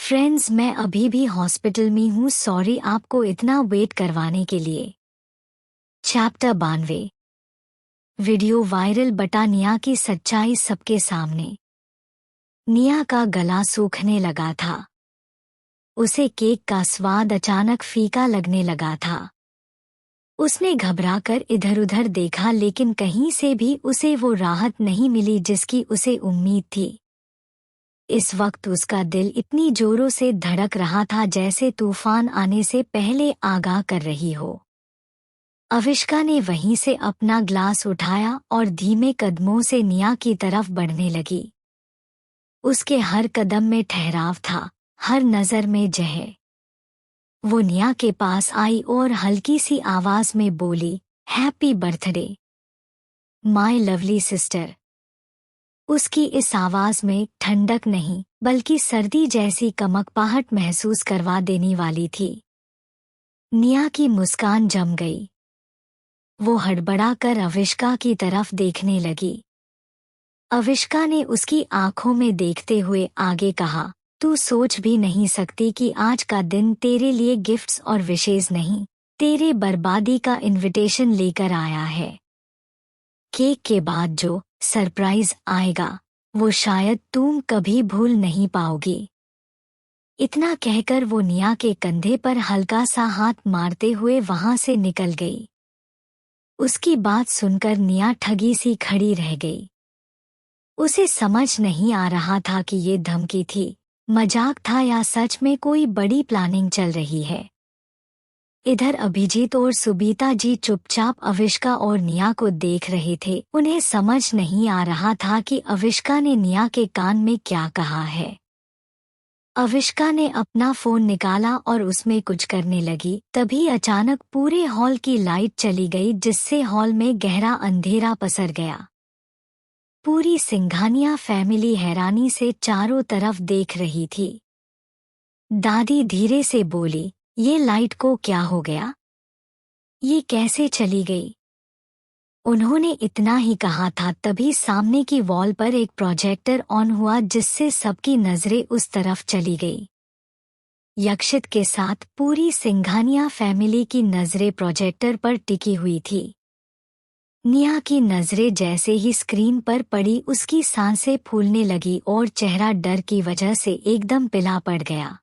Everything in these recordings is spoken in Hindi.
फ्रेंड्स, मैं अभी भी हॉस्पिटल में हूँ। सॉरी आपको इतना वेट करवाने के लिए। चैप्टर 92। Video viral. बटा निया की सच्चाई सबके सामने। निया का गला सूखने लगा था। उसे केक का स्वाद अचानक फीका लगने लगा था। उसने घबराकर इधर-उधर देखा लेकिन कहीं से भी उसे वो राहत नहीं मिली जिसकी उसे उम्मीद थी। इस वक्त उसका दिल इतनी जोरों से धड़क रहा था जैसे तूफान आने से पहले आगाह कर रही हो। अविष्का ने वहीं से अपना ग्लास उठाया और धीमे कदमों से निया की तरफ बढ़ने लगी। उसके हर कदम में ठहराव था, हर नज़र में जहर। वो निया के पास आई और हल्की सी आवाज में बोली, happy birthday my lovely sister. उसकी इस आवाज में ठंडक नहीं बल्कि सर्दी जैसी कमकपाहट महसूस करवा देने वाली थी। निया की मुस्कान जम गई। वो हड़बड़ाकर अविष्का की तरफ देखने लगी। अविष्का ने उसकी आंखों में देखते हुए आगे कहा, तू सोच भी नहीं सकती कि आज का दिन तेरे लिए गिफ्ट्स और विशेष नहीं, तेरे बर्बादी का इनविटेशन लेकर आया है। केक के बाद जो सरप्राइज आएगा वो शायद तुम कभी भूल नहीं पाओगी। इतना कहकर वो निया के कंधे पर हल्का सा हाथ मारते हुए वहां से निकल गई। उसकी बात सुनकर निया ठगी सी खड़ी रह गई। उसे समझ नहीं आ रहा था कि ये धमकी थी, मजाक था या सच में कोई बड़ी प्लानिंग चल रही है। इधर अभिजीत और सुबीता जी चुपचाप अविष्का और निया को देख रहे थे। उन्हें समझ नहीं आ रहा था कि अविष्का ने निया के कान में क्या कहा है। अविष्का ने अपना फोन निकाला और उसमें कुछ करने लगी। तभी अचानक पूरे हॉल की लाइट चली गई जिससे हॉल में गहरा अंधेरा पसर गया। पूरी सिंघानिया फैमिली हैरानी से चारों तरफ देख रही थी। दादी धीरे से बोली, ये लाइट को क्या हो गया? ये कैसे चली गई? उन्होंने इतना ही कहा था तभी सामने की वॉल पर एक प्रोजेक्टर ऑन हुआ जिससे सबकी नजरें उस तरफ चली गई। यक्षित के साथ पूरी सिंघानिया फैमिली की नजरें प्रोजेक्टर पर टिकी हुई थी। निया की नजरें जैसे ही स्क्रीन पर पड़ी उसकी सांसें फूलने लगी और चेहरा डर की वजह से एकदम पीला पड़ गया।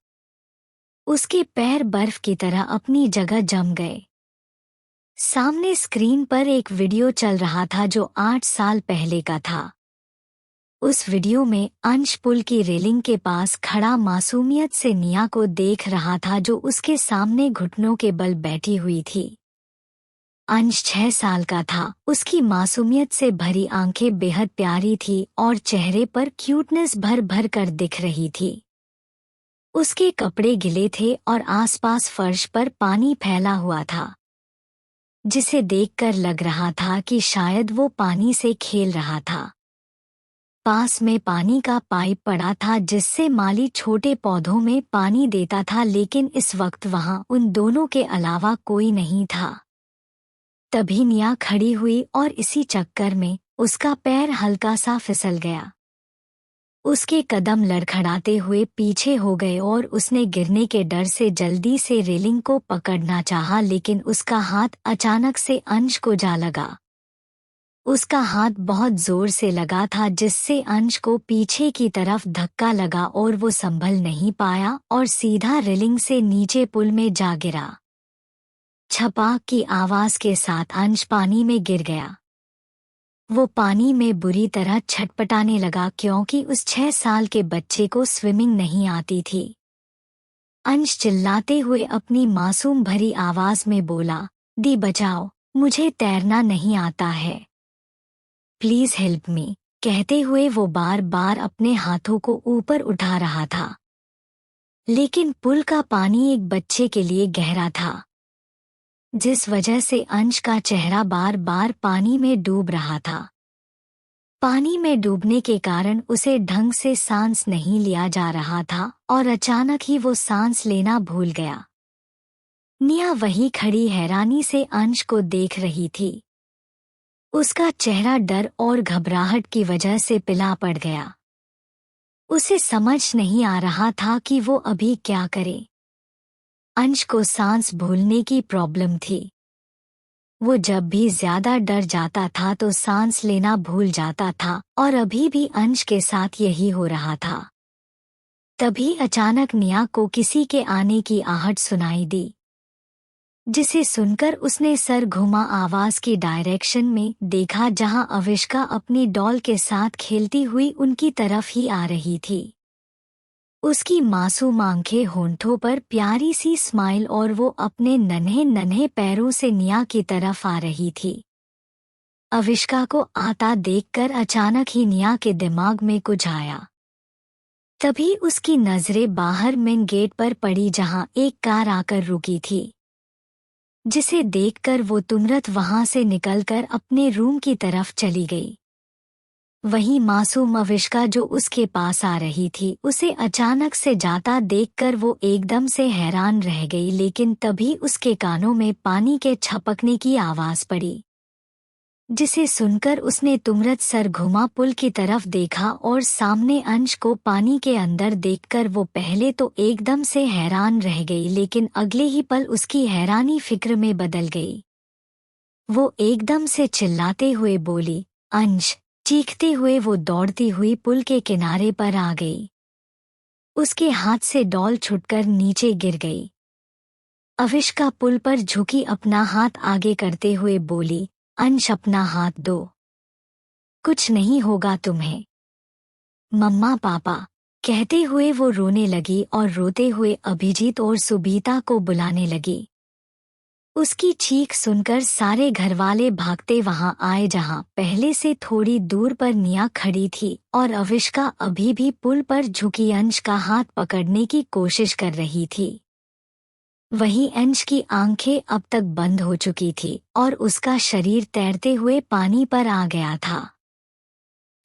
उसके पैर बर्फ की तरह अपनी जगह जम गए। सामने स्क्रीन पर एक वीडियो चल रहा था जो 8 साल पहले का था। उस वीडियो में अंश पुल की रेलिंग के पास खड़ा मासूमियत से निया को देख रहा था जो उसके सामने घुटनों के बल बैठी हुई थी। अंश 6 साल का था। उसकी मासूमियत से भरी आंखें बेहद प्यारी थी और चेहरे पर क्यूटनेस भर भर कर दिख रही थी। उसके कपड़े गिले थे और आसपास फर्श पर पानी फैला हुआ था, जिसे देखकर लग रहा था कि शायद वो पानी से खेल रहा था। पास में पानी का पाइप पड़ा था जिससे माली छोटे पौधों में पानी देता था, लेकिन इस वक्त वहां उन दोनों के अलावा कोई नहीं था। तभी निया खड़ी हुई और इसी चक्कर में उसका पैर हल्का सा फिसल गया। उसके कदम लड़खड़ाते हुए पीछे हो गए और उसने गिरने के डर से जल्दी से रेलिंग को पकड़ना चाहा, लेकिन उसका हाथ अचानक से अंश को जा लगा। उसका हाथ बहुत जोर से लगा था जिससे अंश को पीछे की तरफ धक्का लगा और वो संभल नहीं पाया और सीधा रेलिंग से नीचे पुल में जा गिरा। छपाक की आवाज के साथ अंश पानी में गिर गया। वो पानी में बुरी तरह छटपटाने लगा क्योंकि उस 6 साल के बच्चे को स्विमिंग नहीं आती थी। अंश चिल्लाते हुए अपनी मासूम भरी आवाज में बोला, दी बचाओ, मुझे तैरना नहीं आता है, प्लीज हेल्प मी। कहते हुए वो बार बार अपने हाथों को ऊपर उठा रहा था, लेकिन पुल का पानी एक बच्चे के लिए गहरा था, जिस वजह से अंश का चेहरा बार बार पानी में डूब रहा था। पानी में डूबने के कारण उसे ढंग से सांस नहीं लिया जा रहा था और अचानक ही वो सांस लेना भूल गया। निया वहीं खड़ी हैरानी से अंश को देख रही थी। उसका चेहरा डर और घबराहट की वजह से पीला पड़ गया। उसे समझ नहीं आ रहा था कि वो अभी क्या करे। अंश को सांस भूलने की प्रॉब्लम थी। वो जब भी ज्यादा डर जाता था तो सांस लेना भूल जाता था और अभी भी अंश के साथ यही हो रहा था। तभी अचानक निया को किसी के आने की आहट सुनाई दी, जिसे सुनकर उसने सर घुमा आवाज की डायरेक्शन में देखा जहां अविष्का अपनी डॉल के साथ खेलती हुई उनकी तरफ ही आ रही थी। उसकी मासूम आंखें होंठों पर प्यारी सी स्माइल और वो अपने नन्हे नन्हे पैरों से निया की तरफ आ रही थी। अविष्का को आता देखकर अचानक ही निया के दिमाग में कुछ आया। तभी उसकी नजरें बाहर मेन गेट पर पड़ी जहां एक कार आकर रुकी थी, जिसे देखकर वो तुरंत वहां से निकलकर अपने रूम की तरफ चली गई। वहीं मासूम अविष्का जो उसके पास आ रही थी, उसे अचानक से जाता देखकर वो एकदम से हैरान रह गई, लेकिन तभी उसके कानों में पानी के छपकने की आवाज पड़ी, जिसे सुनकर उसने तुरंत सर घुमा पुल की तरफ देखा और सामने अंश को पानी के अंदर देखकर वो पहले तो एकदम से हैरान रह गई, लेकिन अगले ही पल उसकी हैरानी फिक्र में बदल गई। वो एकदम से चिल्लाते हुए बोली, अंश। चीखते हुए वो दौड़ती हुई पुल के किनारे पर आ गई। उसके हाथ से डॉल छूटकर नीचे गिर गई। अविष्का पुल पर झुकी अपना हाथ आगे करते हुए बोली, अंश अपना हाथ दो, कुछ नहीं होगा तुम्हें। मम्मा पापा कहते हुए वो रोने लगी और रोते हुए अभिजीत और सुबीता को बुलाने लगी। उसकी चीख सुनकर सारे घरवाले भागते वहां आए जहां पहले से थोड़ी दूर पर निया खड़ी थी और अविष्का अभी भी पुल पर झुकी अंश का हाथ पकड़ने की कोशिश कर रही थी। वहीं अंश की आंखें अब तक बंद हो चुकी थी और उसका शरीर तैरते हुए पानी पर आ गया था।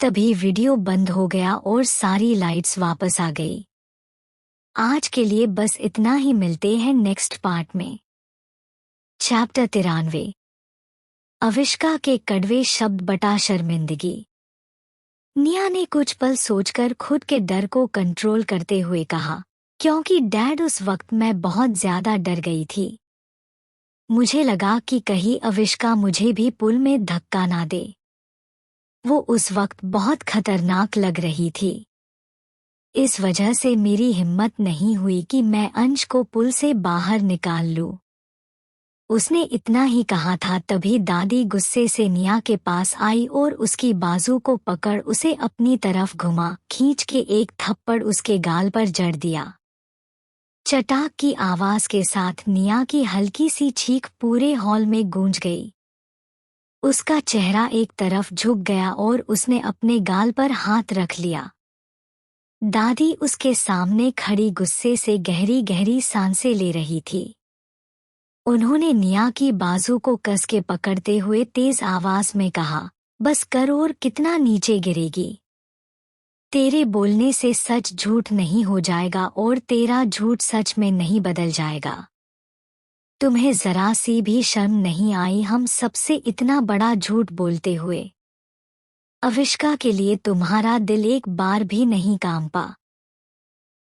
तभी वीडियो बंद हो गया और सारी लाइट्स वापस आ गई। आज के लिए बस इतना ही, मिलते हैं नेक्स्ट पार्ट में। चैप्टर 93। अविष्का के कड़वे शब्द बटा शर्मिंदगी। निया ने कुछ पल सोचकर खुद के डर को कंट्रोल करते हुए कहा, क्योंकि डैड उस वक्त मैं बहुत ज्यादा डर गई थी। मुझे लगा कि कहीं अविष्का मुझे भी पुल में धक्का ना दे। वो उस वक्त बहुत खतरनाक लग रही थी। इस वजह से मेरी हिम्मत नहीं हुई कि मैं अंश को पुल से बाहर निकाल लूं। उसने इतना ही कहा था तभी दादी गुस्से से निया के पास आई और उसकी बाजू को पकड़ उसे अपनी तरफ घुमा खींच के एक थप्पड़ उसके गाल पर जड़ दिया। चटाक की आवाज के साथ निया की हल्की सी चीख पूरे हॉल में गूंज गई। उसका चेहरा एक तरफ झुक गया और उसने अपने गाल पर हाथ रख लिया। दादी उसके सामने खड़ी गुस्से से गहरी गहरी सांसें ले रही थी। उन्होंने निया की बाजू को कस के पकड़ते हुए तेज आवाज में कहा, बस कर, और कितना नीचे गिरेगी। तेरे बोलने से सच झूठ नहीं हो जाएगा और तेरा झूठ सच में नहीं बदल जाएगा। तुम्हें जरा सी भी शर्म नहीं आई हम सबसे इतना बड़ा झूठ बोलते हुए। अविष्का के लिए तुम्हारा दिल एक बार भी नहीं कांपा।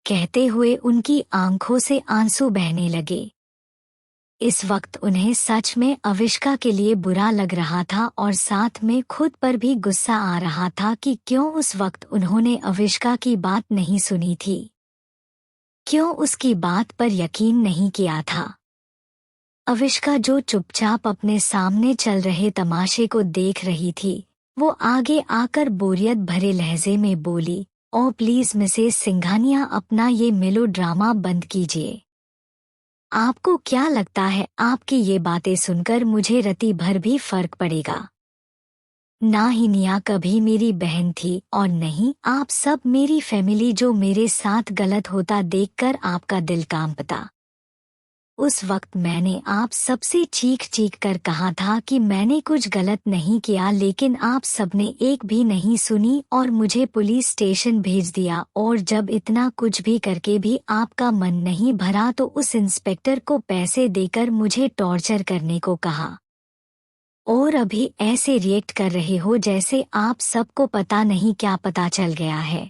कहते हुए उनकी आंखों से आंसू बहने लगे। इस वक्त उन्हें सच में अविष्का के लिए बुरा लग रहा था और साथ में खुद पर भी गुस्सा आ रहा था कि क्यों उस वक्त उन्होंने अविष्का की बात नहीं सुनी थी, क्यों उसकी बात पर यकीन नहीं किया था। अविष्का जो चुपचाप अपने सामने चल रहे तमाशे को देख रही थी, वो आगे आकर बोरियत भरे लहजे में बोली, ओ प्लीज मिसेस सिंघानिया, अपना ये मेलोड्रामा बंद कीजिए। आपको क्या लगता है आपकी ये बातें सुनकर मुझे रति भर भी फर्क पड़ेगा? ना ही निया कभी मेरी बहन थी और नहीं आप सब मेरी फैमिली जो मेरे साथ गलत होता देखकर आपका दिल कांपता। उस वक्त मैंने आप सबसे चीख चीख कर कहा था कि मैंने कुछ गलत नहीं किया, लेकिन आप सबने एक भी नहीं सुनी और मुझे पुलिस स्टेशन भेज दिया। और जब इतना कुछ भी करके भी आपका मन नहीं भरा तो उस इंस्पेक्टर को पैसे देकर मुझे टॉर्चर करने को कहा। और अभी ऐसे रिएक्ट कर रहे हो जैसे आप सबको पता नहीं क्या पता चल गया है।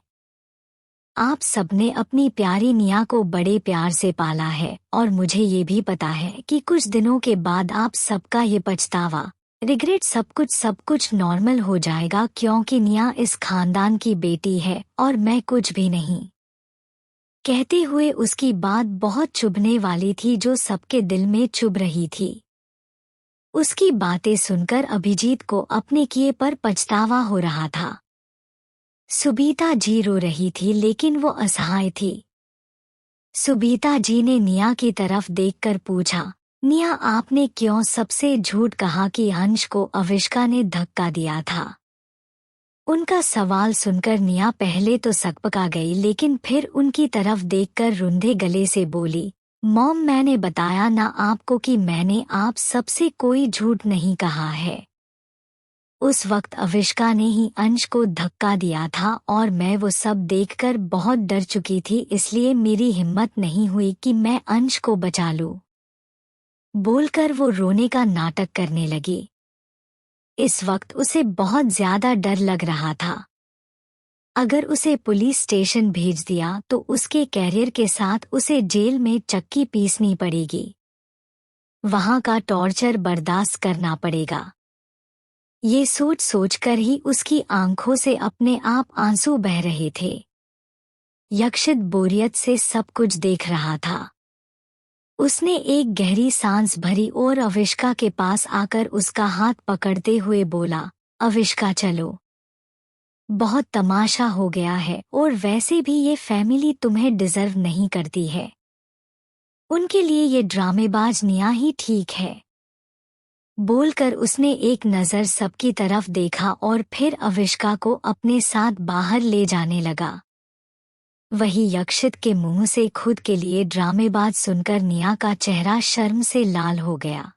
आप सबने अपनी प्यारी निया को बड़े प्यार से पाला है और मुझे ये भी पता है कि कुछ दिनों के बाद आप सबका ये पछतावा, रिग्रेट सब कुछ नॉर्मल हो जाएगा क्योंकि निया इस खानदान की बेटी है और मैं कुछ भी नहीं। कहते हुए उसकी बात बहुत चुभने वाली थी जो सबके दिल में चुभ रही थी। उसकी बातें सुनकर अभिजीत को अपने किए पर पछतावा हो रहा था। सुबीता जी रो रही थी लेकिन वो असहाय थी। सुबीता जी ने निया की तरफ देखकर पूछा, निया आपने क्यों सबसे झूठ कहा कि अंश को अविष्का ने धक्का दिया था? उनका सवाल सुनकर निया पहले तो सकपका गई लेकिन फिर उनकी तरफ देखकर रुंधे गले से बोली, मॉम मैंने बताया ना आपको कि मैंने आप सबसे कोई झूठ नहीं कहा है। उस वक्त अविष्का ने ही अंश को धक्का दिया था और मैं वो सब देखकर बहुत डर चुकी थी इसलिए मेरी हिम्मत नहीं हुई कि मैं अंश को बचा लूं। बोलकर वो रोने का नाटक करने लगी। इस वक्त उसे बहुत ज्यादा डर लग रहा था। अगर उसे पुलिस स्टेशन भेज दिया तो उसके कैरियर के साथ उसे जेल में चक्की पीसनी पड़ेगी। वहां का टॉर्चर बर्दाश्त करना पड़ेगा। ये सोच सोचकर ही उसकी आंखों से अपने आप आंसू बह रहे थे। यक्षित बोरियत से सब कुछ देख रहा था। उसने एक गहरी सांस भरी और अविष्का के पास आकर उसका हाथ पकड़ते हुए बोला, अविष्का चलो। बहुत तमाशा हो गया है और वैसे भी ये फैमिली तुम्हें डिजर्व नहीं करती है। उनके लिए ये ड्रामेबाज निया ही ठीक है। बोलकर उसने एक नज़र सबकी तरफ देखा और फिर अविष्का को अपने साथ बाहर ले जाने लगा। वही यक्षित के मुंह से खुद के लिए ड्रामेबाज सुनकर निया का चेहरा शर्म से लाल हो गया।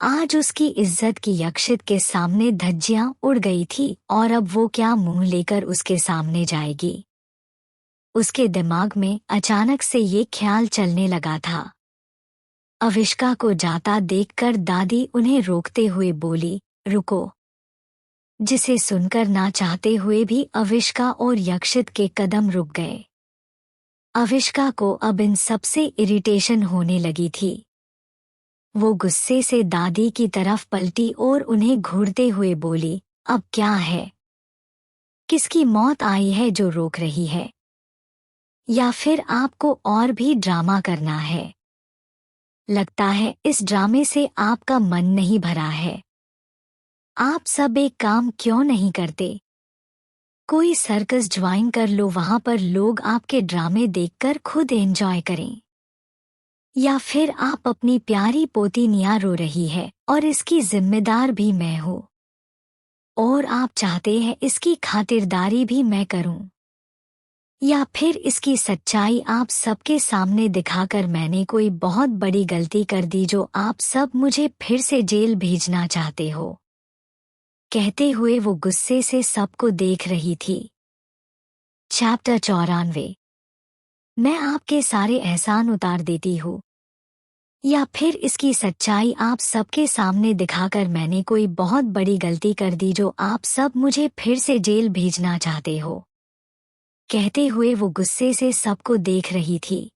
आज उसकी इज्जत की यक्षित के सामने धज्जियां उड़ गई थी और अब वो क्या मुंह लेकर उसके सामने जाएगी। उसके दिमाग में अचानक से ये ख्याल चलने लगा था। अविष्का को जाता देखकर दादी उन्हें रोकते हुए बोली, रुको। जिसे सुनकर ना चाहते हुए भी अविष्का और यक्षित के कदम रुक गए। अविष्का को अब इन सबसे इरिटेशन होने लगी थी। वो गुस्से से दादी की तरफ पलटी और उन्हें घूरते हुए बोली, अब क्या है? किसकी मौत आई है जो रोक रही है? या फिर आपको और भी ड्रामा करना है? लगता है इस ड्रामे से आपका मन नहीं भरा है। आप सब एक काम क्यों नहीं करते? कोई सर्कस ज्वाइन कर लो, वहां पर लोग आपके ड्रामे देखकर खुद एंजॉय करें। या फिर आप अपनी प्यारी पोती निया रो रही है और इसकी जिम्मेदार भी मैं हूँ और आप चाहते हैं इसकी खातिरदारी भी मैं करूं। या फिर इसकी सच्चाई आप सबके सामने दिखाकर मैंने कोई बहुत बड़ी गलती कर दी जो आप सब मुझे फिर से जेल भेजना चाहते हो। कहते हुए वो गुस्से से सबको देख रही थी। चैप्टर 94। मैं आपके सारे एहसान उतार देती हूँ। या फिर इसकी सच्चाई आप सबके सामने दिखाकर मैंने कोई बहुत बड़ी गलती कर दी जो आप सब मुझे फिर से जेल भेजना चाहते हो। कहते हुए वो गुस्से से सबको देख रही थी।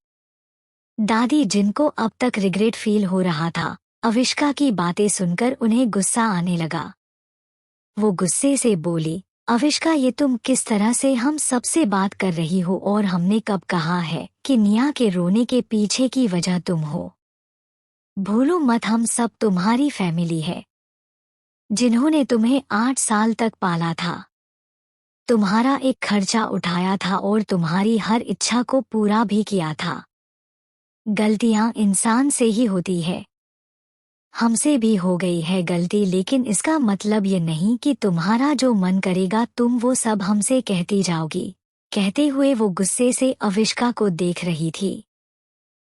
दादी जिनको अब तक रिग्रेट फील हो रहा था, अविष्का की बातें सुनकर उन्हें गुस्सा आने लगा। वो गुस्से से बोली, अविष्का ये तुम किस तरह से हम सबसे बात कर रही हो और हमने कब कहा है कि निया के रोने के पीछे की वजह तुम हो? भूलो मत हम सब तुम्हारी फैमिली है, जिन्होंने तुम्हें 8 साल तक पाला था, तुम्हारा एक खर्चा उठाया था और तुम्हारी हर इच्छा को पूरा भी किया था। गलतियां इंसान से ही होती है। हमसे भी हो गई है गलती, लेकिन इसका मतलब ये नहीं कि तुम्हारा जो मन करेगा तुम वो सब हमसे कहती जाओगी। कहते हुए वो गुस्से से अविष्का को देख रही थी।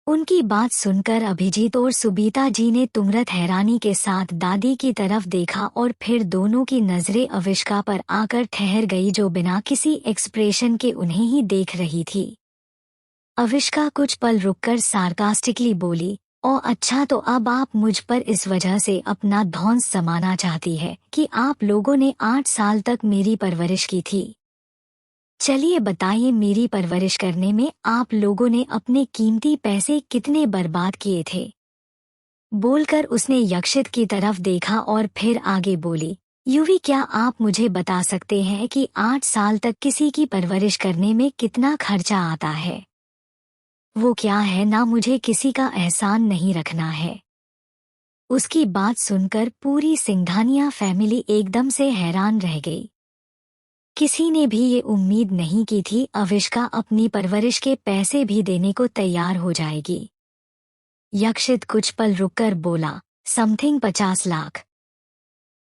उनकी बात सुनकर अभिजीत और सुबीता जी ने तुरंत हैरानी के साथ दादी की तरफ देखा और फिर दोनों की नजरें अविष्का पर आकर ठहर गई जो बिना किसी एक्सप्रेशन के उन्हें ही देख रही थी। अविष्का कुछ पल रुककर सार्कास्टिकली बोली, ओ अच्छा, तो अब आप मुझ पर इस वजह से अपना धौंस जमाना चाहती है कि आप लोगों ने 8 साल तक मेरी परवरिश की थी। चलिए बताइए, मेरी परवरिश करने में आप लोगों ने अपने कीमती पैसे कितने बर्बाद किए थे। बोलकर उसने यक्षित की तरफ देखा और फिर आगे बोली, युवी, क्या आप मुझे बता सकते हैं कि 8 साल तक किसी की परवरिश करने में कितना खर्चा आता है? वो क्या है ना, मुझे किसी का एहसान नहीं रखना है। उसकी बात सुनकर पूरी सिंघानिया फैमिली एकदम से हैरान रह गई। किसी ने भी ये उम्मीद नहीं की थी अविष्का अपनी परवरिश के पैसे भी देने को तैयार हो जाएगी। यक्षित कुछ पल रुककर बोला, समथिंग 50 लाख।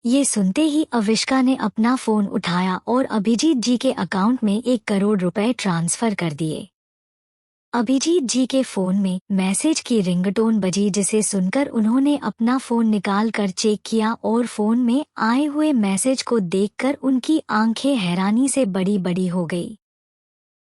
ये सुनते ही अविष्का ने अपना फोन उठाया और अभिजीत जी के अकाउंट में 1 करोड़ रुपए ट्रांसफर कर दिए। अभिजीत जी के फोन में मैसेज की रिंगटोन बजी, जिसे सुनकर उन्होंने अपना फोन निकाल कर चेक किया और फोन में आए हुए मैसेज को देखकर उनकी आंखें हैरानी से बड़ी बड़ी हो गई।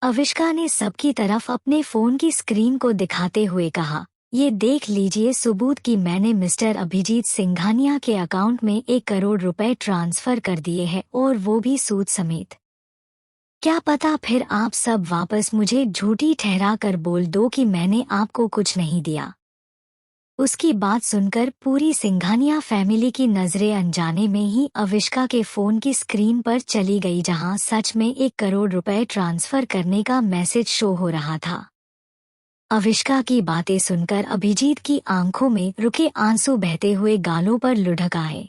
अविष्का ने सबकी तरफ अपने फोन की स्क्रीन को दिखाते हुए कहा, ये देख लीजिए सबूत कि मैंने मिस्टर अभिजीत सिंघानिया के अकाउंट में 1 करोड़ रुपए ट्रांसफर कर दिए हैं, और वो भी सूद समेत। क्या पता फिर आप सब वापस मुझे झूठी ठहरा कर बोल दो कि मैंने आपको कुछ नहीं दिया। उसकी बात सुनकर पूरी सिंघानिया फैमिली की नजरें अनजाने में ही अविष्का के फोन की स्क्रीन पर चली गई, जहां सच में 1 करोड़ रुपए ट्रांसफर करने का मैसेज शो हो रहा था। अविष्का की बातें सुनकर अभिजीत की आंखों में रुके आंसू बहते हुए गालों पर लुढ़क आए।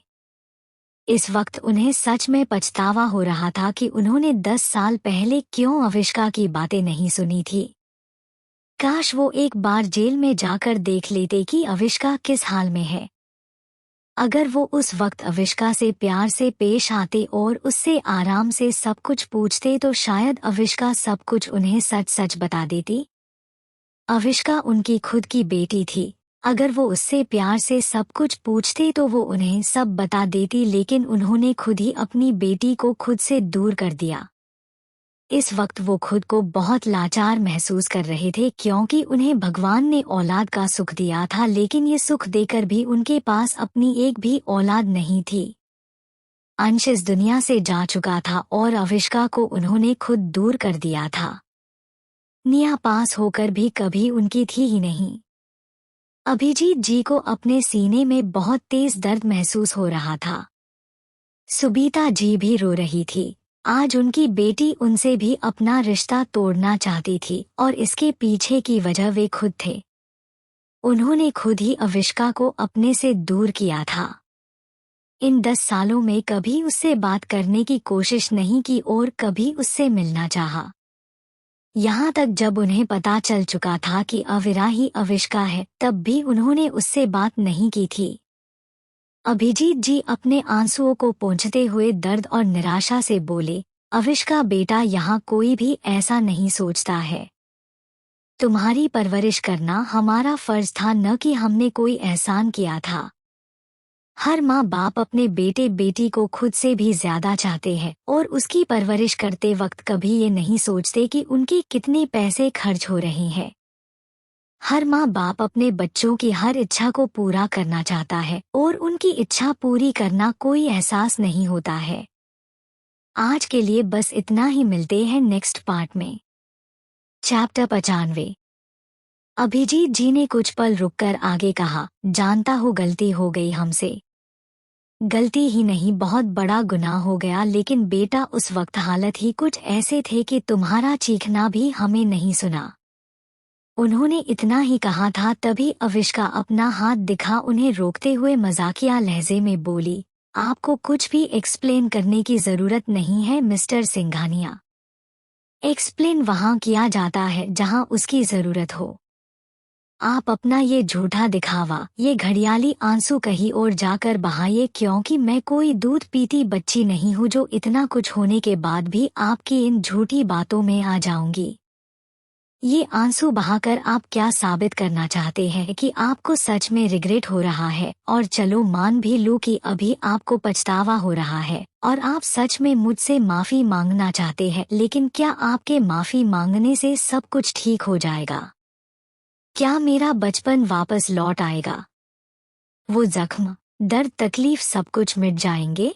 इस वक्त उन्हें सच में पछतावा हो रहा था कि उन्होंने 10 साल पहले क्यों अविष्का की बातें नहीं सुनी थी। काश वो एक बार जेल में जाकर देख लेते कि अविष्का किस हाल में है। अगर वो उस वक्त अविष्का से प्यार से पेश आते और उससे आराम से सब कुछ पूछते तो शायद अविष्का सब कुछ उन्हें सच सच बता देती। अविष्का उनकी खुद की बेटी थी। अगर वो उससे प्यार से सब कुछ पूछते तो वो उन्हें सब बता देती, लेकिन उन्होंने खुद ही अपनी बेटी को खुद से दूर कर दिया। इस वक्त वो खुद को बहुत लाचार महसूस कर रहे थे, क्योंकि उन्हें भगवान ने औलाद का सुख दिया था, लेकिन ये सुख देकर भी उनके पास अपनी एक भी औलाद नहीं थी। अंश इस दुनिया से जा चुका था और अविष्का को उन्होंने खुद दूर कर दिया था। निया पास होकर भी कभी उनकी थी ही नहीं। अभिजीत जी को अपने सीने में बहुत तेज दर्द महसूस हो रहा था। सुबीता जी भी रो रही थी। आज उनकी बेटी उनसे भी अपना रिश्ता तोड़ना चाहती थी, और इसके पीछे की वजह वे खुद थे। उन्होंने खुद ही अविष्का को अपने से दूर किया था। इन 10 सालों में कभी उससे बात करने की कोशिश नहीं की और कभी उससे मिलना चाहा। यहाँ तक जब उन्हें पता चल चुका था कि अविरा ही अविष्का है, तब भी उन्होंने उससे बात नहीं की थी। अभिजीत जी अपने आंसुओं को पोंछते हुए दर्द और निराशा से बोले, अविष्का बेटा, यहाँ कोई भी ऐसा नहीं सोचता है। तुम्हारी परवरिश करना हमारा फर्ज था, न कि हमने कोई एहसान किया था। हर माँ बाप अपने बेटे बेटी को खुद से भी ज्यादा चाहते हैं, और उसकी परवरिश करते वक्त कभी ये नहीं सोचते कि उनके कितने पैसे खर्च हो रहे हैं। हर माँ बाप अपने बच्चों की हर इच्छा को पूरा करना चाहता है, और उनकी इच्छा पूरी करना कोई एहसास नहीं होता है। आज के लिए बस इतना ही, मिलते हैं नेक्स्ट पार्ट में। चैप्टर 95। अभिजीत जी ने कुछ पल रुककर आगे कहा, जानता हूँ गलती हो गई हमसे। गलती ही नहीं, बहुत बड़ा गुनाह हो गया, लेकिन बेटा उस वक्त हालत ही कुछ ऐसे थे कि तुम्हारा चीखना भी हमें नहीं सुना। उन्होंने इतना ही कहा था, तभी अविष्का अपना हाथ दिखा उन्हें रोकते हुए मजाकिया लहजे में बोली, आपको कुछ भी एक्सप्लेन करने की जरूरत नहीं है मिस्टर सिंघानिया। एक्सप्लेन वहाँ किया जाता है जहाँ उसकी जरूरत हो। आप अपना ये झूठा दिखावा, ये घड़ियाली आंसू कहीं और जाकर बहाइए, क्योंकि मैं कोई दूध पीती बच्ची नहीं हूँ जो इतना कुछ होने के बाद भी आपकी इन झूठी बातों में आ जाऊंगी। ये आंसू बहाकर आप क्या साबित करना चाहते हैं कि आपको सच में रिग्रेट हो रहा है? और चलो मान भी लूं कि अभी आपको पछतावा हो रहा है और आप सच में मुझसे माफी मांगना चाहते हैं, लेकिन क्या आपके माफी मांगने से सब कुछ ठीक हो जाएगा? क्या मेरा बचपन वापस लौट आएगा? वो जख्म, दर्द, तकलीफ सब कुछ मिट जाएंगे?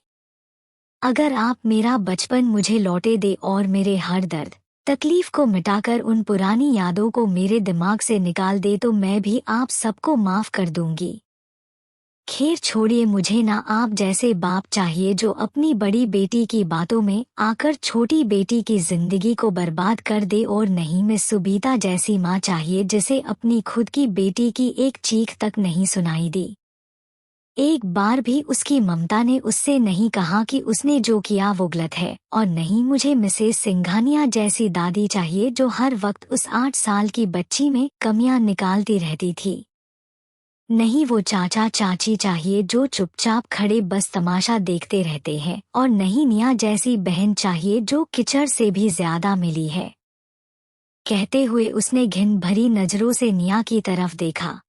अगर आप मेरा बचपन मुझे लौटे दे और मेरे हर दर्द तकलीफ को मिटाकर उन पुरानी यादों को मेरे दिमाग से निकाल दे तो मैं भी आप सबको माफ कर दूंगी। खैर छोड़िए, मुझे ना आप जैसे बाप चाहिए जो अपनी बड़ी बेटी की बातों में आकर छोटी बेटी की जिंदगी को बर्बाद कर दे, और नहीं मिस सुबीता जैसी माँ चाहिए जिसे अपनी खुद की बेटी की एक चीख तक नहीं सुनाई दी। एक बार भी उसकी ममता ने उससे नहीं कहा कि उसने जो किया वो गलत है, और नहीं मुझे मिसेस सिंघानिया जैसी दादी चाहिए जो हर वक्त उस 8 साल की बच्ची में कमियां निकालती रहती थी। नहीं वो चाचा चाची चाहिए जो चुपचाप खड़े बस तमाशा देखते रहते हैं, और नहीं निया जैसी बहन चाहिए जो किचड़ से भी ज्यादा मिली है। कहते हुए उसने घिन भरी नजरों से निया की तरफ देखा।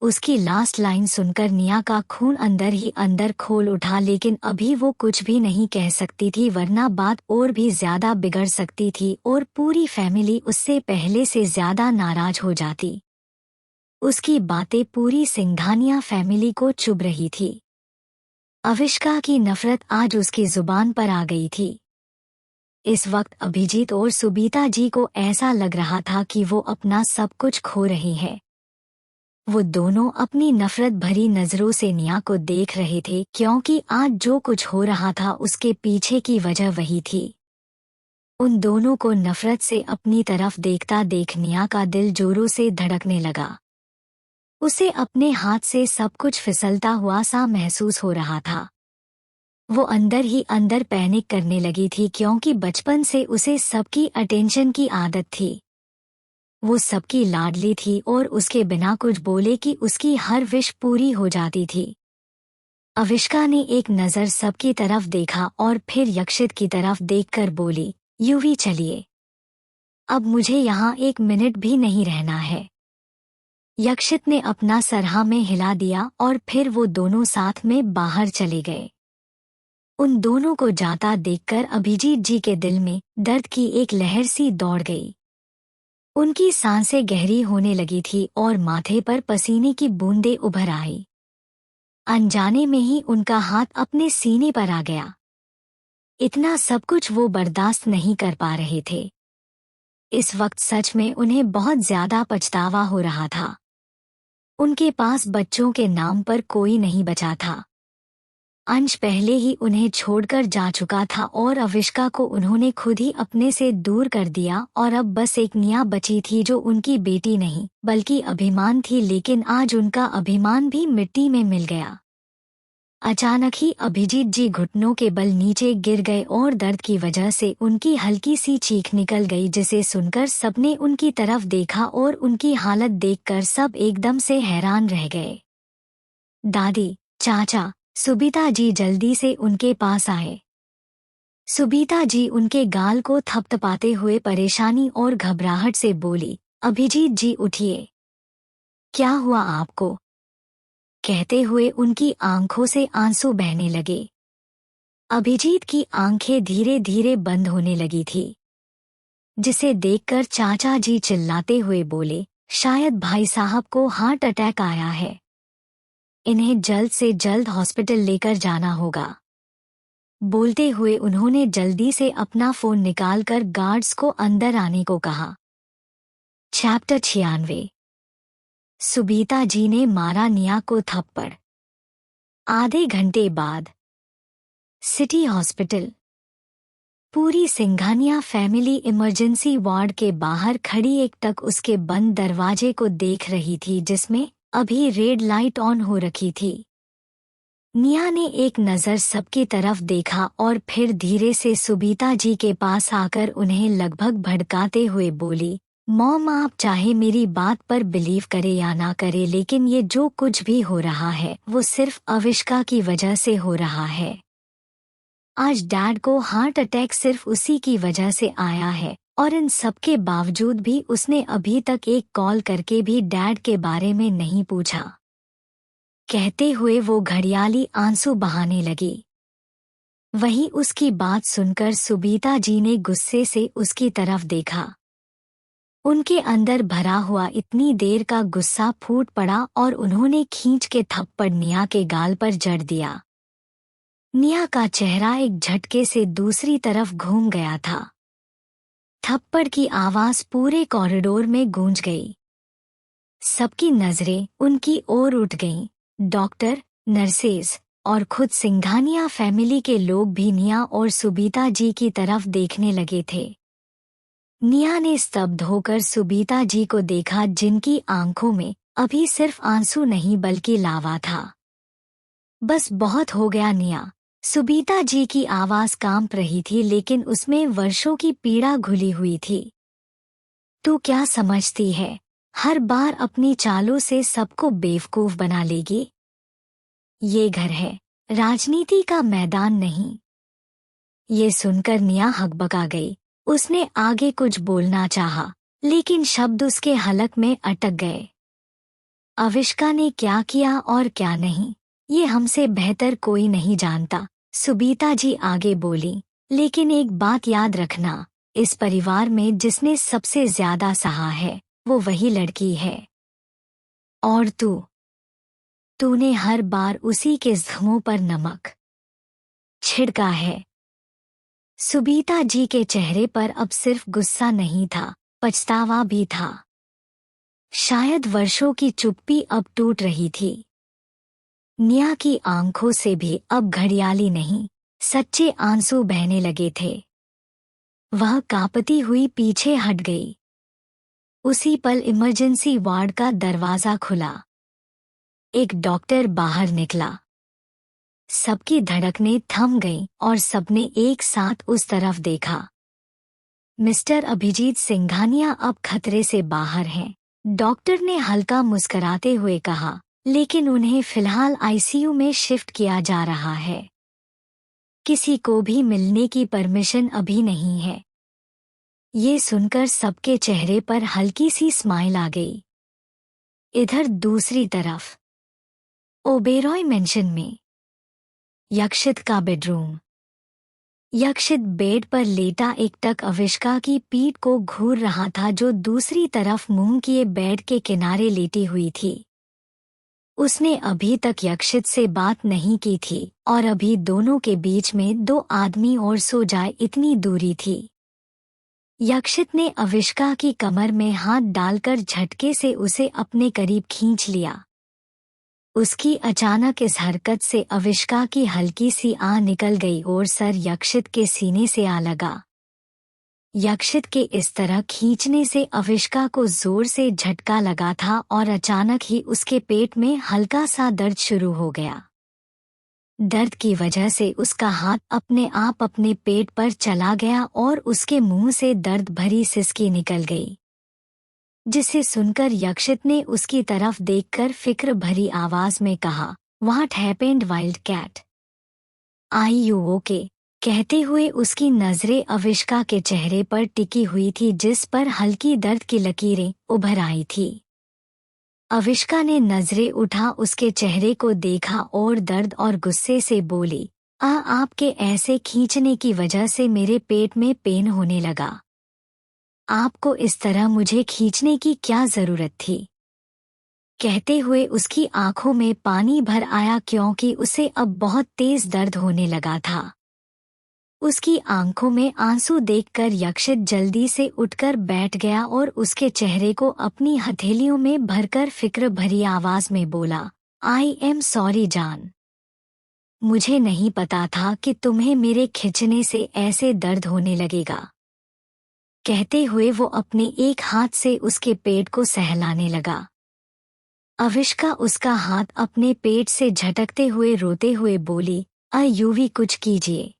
उसकी लास्ट लाइन सुनकर निया का खून अंदर ही अंदर खोल उठा, लेकिन अभी वो कुछ भी नहीं कह सकती थी वरना बात और भी ज्यादा बिगड़ सकती थी और पूरी फैमिली उससे पहले से ज्यादा नाराज हो जाती। उसकी बातें पूरी सिंघानिया फैमिली को चुभ रही थी। अविष्का की नफरत आज उसकी जुबान पर आ गई थी। इस वक्त अभिजीत और सुबीता जी को ऐसा लग रहा था कि वो अपना सब कुछ खो रहे हैं। वो दोनों अपनी नफरत भरी नजरों से निया को देख रहे थे, क्योंकि आज जो कुछ हो रहा था उसके पीछे की वजह वही थी। उन दोनों को नफरत से अपनी तरफ देखता देख निया का दिल जोरों से धड़कने लगा। उसे अपने हाथ से सब कुछ फिसलता हुआ सा महसूस हो रहा था। वो अंदर ही अंदर पैनिक करने लगी थी, क्योंकि बचपन से उसे सबकी अटेंशन की आदत थी। वो सबकी लाडली थी और उसके बिना कुछ बोले कि उसकी हर विश पूरी हो जाती थी। अविष्का ने एक नज़र सबकी तरफ देखा और फिर यक्षित की तरफ देखकर बोली, यूवी चलिए, अब मुझे यहाँ 1 मिनट भी नहीं रहना है। यक्षित ने अपना सर हाँ में हिला दिया और फिर वो दोनों साथ में बाहर चले गए। उन दोनों को जाता देखकर अभिजीत जी के दिल में दर्द की एक लहर सी दौड़ गई। उनकी सांसें गहरी होने लगी थी और माथे पर पसीने की बूंदें उभर आई। अनजाने में ही उनका हाथ अपने सीने पर आ गया। इतना सब कुछ वो बर्दाश्त नहीं कर पा रहे थे। इस वक्त सच में उन्हें बहुत ज्यादा पछतावा हो रहा था। उनके पास बच्चों के नाम पर कोई नहीं बचा था। अंश पहले ही उन्हें छोड़कर जा चुका था और अविष्का को उन्होंने खुद ही अपने से दूर कर दिया, और अब बस एक निया बची थी जो उनकी बेटी नहीं बल्कि अभिमान थी, लेकिन आज उनका अभिमान भी मिट्टी में मिल गया। अचानक ही अभिजीत जी घुटनों के बल नीचे गिर गए और दर्द की वजह से उनकी हल्की सी चीख निकल गई, जिसे सुनकर सबने उनकी तरफ देखा और उनकी हालत देखकर सब एकदम से हैरान रह गए। दादी, चाचा, सुबीता जी जल्दी से उनके पास आए। सुबीता जी उनके गाल को थपथपाते हुए परेशानी और घबराहट से बोली, अभिजीत जी उठिए, क्या हुआ आपको? कहते हुए उनकी आंखों से आंसू बहने लगे। अभिजीत की आंखें धीरे धीरे बंद होने लगी थी, जिसे देखकर चाचा जी चिल्लाते हुए बोले, शायद भाई साहब को हार्ट अटैक आया है, इन्हें जल्द से जल्द हॉस्पिटल लेकर जाना होगा। बोलते हुए उन्होंने जल्दी से अपना फोन निकालकर गार्ड्स को अंदर आने को कहा। चैप्टर 96। सुबीता जी ने मारा निया को थप्पड़। आधे घंटे बाद सिटी हॉस्पिटल। पूरी सिंघानिया फैमिली इमरजेंसी वार्ड के बाहर खड़ी एकटक उसके बंद दरवाजे को देख रही थी, जिसमें अभी रेड लाइट ऑन हो रखी थी। निया ने एक नज़र सबकी तरफ देखा और फिर धीरे से सुबीता जी के पास आकर उन्हें लगभग भड़काते हुए बोली, मॉम, आप चाहे मेरी बात पर बिलीव करे या ना करे, लेकिन ये जो कुछ भी हो रहा है वो सिर्फ अविष्का की वजह से हो रहा है। आज डैड को हार्ट अटैक सिर्फ उसी की वजह से आया है, और इन सब के बावजूद भी उसने अभी तक एक कॉल करके भी डैड के बारे में नहीं पूछा। कहते हुए वो घड़ियाली आंसू बहाने लगी। वहीं उसकी बात सुनकर सुबीता जी ने गुस्से से उसकी तरफ देखा। उनके अंदर भरा हुआ इतनी देर का गुस्सा फूट पड़ा और उन्होंने खींच के थप्पड़ निया के गाल पर जड़ दिया। निया का चेहरा एक झटके से दूसरी तरफ घूम गया था। थप्पड़ की आवाज पूरे कॉरिडोर में गूंज गई। सबकी नजरें उनकी ओर उठ गईं। डॉक्टर, नर्सेज और खुद सिंघानिया फैमिली के लोग भी निया और सुबीता जी की तरफ देखने लगे थे। निया ने स्तब्ध होकर सुबीता जी को देखा, जिनकी आंखों में अभी सिर्फ आंसू नहीं बल्कि लावा था। बस बहुत हो गया निया। सुबीता जी की आवाज कांप रही थी, लेकिन उसमें वर्षों की पीड़ा घुली हुई थी। तू क्या समझती है, हर बार अपनी चालों से सबको बेवकूफ बना लेगी? ये घर है, राजनीति का मैदान नहीं। ये सुनकर निया हकबका गई। उसने आगे कुछ बोलना चाहा, लेकिन शब्द उसके हलक में अटक गए। अविष्का ने क्या किया और क्या नहीं, ये हमसे बेहतर कोई नहीं जानता, सुबीता जी आगे बोली। लेकिन एक बात याद रखना, इस परिवार में जिसने सबसे ज्यादा सहा है, वो वही लड़की है। और तूने हर बार उसी के जख्मों पर नमक छिड़का है। सुबीता जी के चेहरे पर अब सिर्फ गुस्सा नहीं था, पछतावा भी था। शायद वर्षों की चुप्पी अब टूट रही थी। निया की आंखों से भी अब घड़ियाली नहीं, सच्चे आंसू बहने लगे थे। वह कांपती हुई पीछे हट गई। उसी पल इमरजेंसी वार्ड का दरवाजा खुला। एक डॉक्टर बाहर निकला। सबकी धड़कनें थम गईं और सबने एक साथ उस तरफ देखा। मिस्टर अभिजीत सिंघानिया अब खतरे से बाहर हैं, डॉक्टर ने हल्का मुस्कुराते हुए कहा, लेकिन उन्हें फिलहाल आईसीयू में शिफ्ट किया जा रहा है। किसी को भी मिलने की परमिशन अभी नहीं है। ये सुनकर सबके चेहरे पर हल्की सी स्माइल आ गई। इधर दूसरी तरफ ओबेरॉय मेंशन में यक्षित का बेडरूम। यक्षित बेड पर लेटा एकटक अविष्का की पीठ को घूर रहा था, जो दूसरी तरफ मुंह किए बेड के किनारे लेटी हुई थी। उसने अभी तक यक्षित से बात नहीं की थी और अभी दोनों के बीच में दो आदमी और सो जाए इतनी दूरी थी। यक्षित ने अविष्का की कमर में हाथ डालकर झटके से उसे अपने करीब खींच लिया। उसकी अचानक इस हरकत से अविष्का की हल्की सी आह निकल गई और सर यक्षित के सीने से आ लगा। यक्षित के इस तरह खींचने से अविष्का को जोर से झटका लगा था और अचानक ही उसके पेट में हल्का सा दर्द शुरू हो गया। दर्द की वजह से उसका हाथ अपने आप अपने पेट पर चला गया और उसके मुंह से दर्द भरी सिसकी निकल गई, जिसे सुनकर यक्षित ने उसकी तरफ देखकर फिक्र भरी आवाज में कहा, what happened wild cat? I you okay? कहते हुए उसकी नजरें अविष्का के चेहरे पर टिकी हुई थी, जिस पर हल्की दर्द की लकीरें उभर आई थी। अविष्का ने नजरें उठा उसके चेहरे को देखा और दर्द और गुस्से से बोली, आपके ऐसे खींचने की वजह से मेरे पेट में पेन होने लगा। आपको इस तरह मुझे खींचने की क्या जरूरत थी? कहते हुए उसकी आंखों में पानी भर आया, क्योंकि उसे अब बहुत तेज दर्द होने लगा था। उसकी आंखों में आंसू देखकर यक्षित जल्दी से उठकर बैठ गया और उसके चेहरे को अपनी हथेलियों में भरकर फिक्र भरी आवाज में बोला, आई एम सॉरी जान। मुझे नहीं पता था कि तुम्हें मेरे खींचने से ऐसे दर्द होने लगेगा। कहते हुए वो अपने एक हाथ से उसके पेट को सहलाने लगा। अविष्का उसका हाथ अपने पेट से झटकते हुए रोते हुए बोली, यूवी कुछ कीजिए,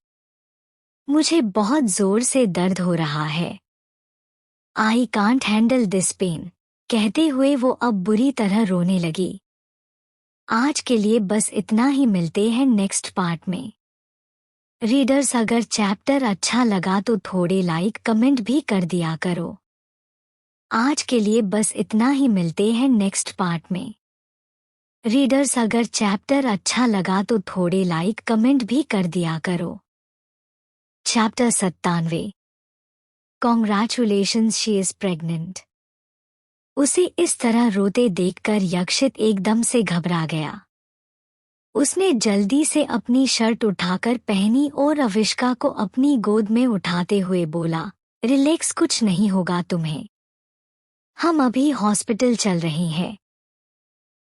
मुझे बहुत जोर से दर्द हो रहा है। I can't handle this pain. कहते हुए वो अब बुरी तरह रोने लगी। आज के लिए बस इतना ही, मिलते हैं नेक्स्ट पार्ट में। रीडर्स, अगर चैप्टर अच्छा लगा तो थोड़े लाइक कमेंट भी कर दिया करो। आज के लिए बस इतना ही, मिलते हैं नेक्स्ट पार्ट में। रीडर्स, अगर चैप्टर अच्छा लगा तो थोड़े लाइक कमेंट भी कर दिया करो। Chapter 97। Congratulations, she is pregnant. उसे इस तरह रोते देखकर यक्षित एकदम से घबरा गया। उसने जल्दी से अपनी शर्ट उठाकर पहनी और अविष्का को अपनी गोद में उठाते हुए बोला, रिलैक्स, कुछ नहीं होगा तुम्हें, हम अभी हॉस्पिटल चल रहे हैं।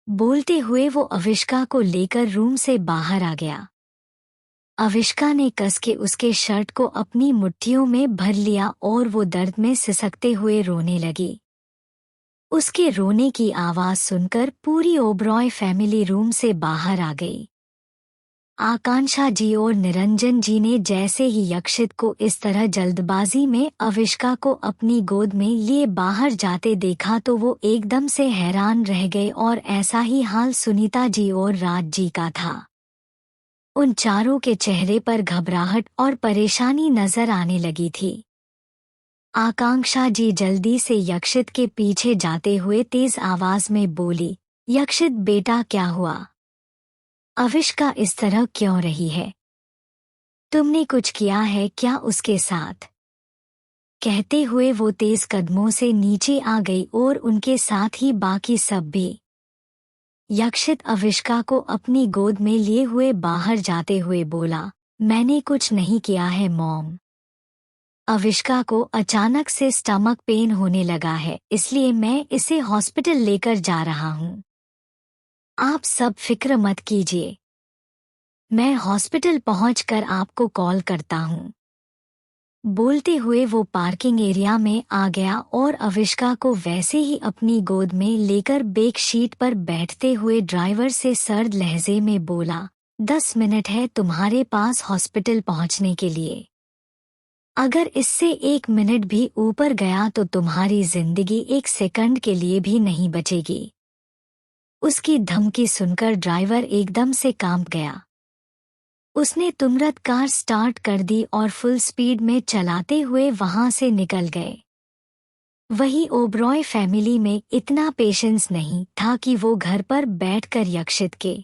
बोलते हुए वो अविष्का को लेकर रूम से बाहर आ गया। अविष्का ने कस के उसके शर्ट को अपनी मुट्ठियों में भर लिया और वो दर्द में सिसकते हुए रोने लगी। उसके रोने की आवाज सुनकर पूरी ओबरॉय फैमिली रूम से बाहर आ गई। आकांक्षा जी और निरंजन जी ने जैसे ही यक्षित को इस तरह जल्दबाजी में अविष्का को अपनी गोद में लिए बाहर जाते देखा तो वो एकदम से हैरान रह गए और ऐसा ही हाल सुनीता जी और राज जी का था। उन चारों के चेहरे पर घबराहट और परेशानी नजर आने लगी थी। आकांक्षा जी जल्दी से यक्षित के पीछे जाते हुए तेज आवाज में बोली, यक्षित बेटा, क्या हुआ? अविष्का इस तरह क्यों रही है? तुमने कुछ किया है क्या उसके साथ? कहते हुए वो तेज कदमों से नीचे आ गई और उनके साथ ही बाकी सब भी। यक्षित अविष्का को अपनी गोद में लिए हुए बाहर जाते हुए बोला, मैंने कुछ नहीं किया है मॉम। अविष्का को अचानक से स्टमक पेन होने लगा है, इसलिए मैं इसे हॉस्पिटल लेकर जा रहा हूँ। आप सब फिक्र मत कीजिए, मैं हॉस्पिटल पहुंचकर आपको कॉल करता हूँ। बोलते हुए वो पार्किंग एरिया में आ गया और अविष्का को वैसे ही अपनी गोद में लेकर बैक सीट पर बैठते हुए ड्राइवर से सर्द लहजे में बोला, 10 मिनट है तुम्हारे पास हॉस्पिटल पहुंचने के लिए। अगर इससे 1 मिनट भी ऊपर गया तो तुम्हारी जिंदगी 1 सेकंड के लिए भी नहीं बचेगी। उसकी धमकी सुनकर ड्राइवर एकदम से कांप गया। उसने तुरंत कार स्टार्ट कर दी और फुल स्पीड में चलाते हुए वहां से निकल गए। वही ओबरॉय फैमिली में इतना पेशेंस नहीं था कि वो घर पर बैठकर यक्षित के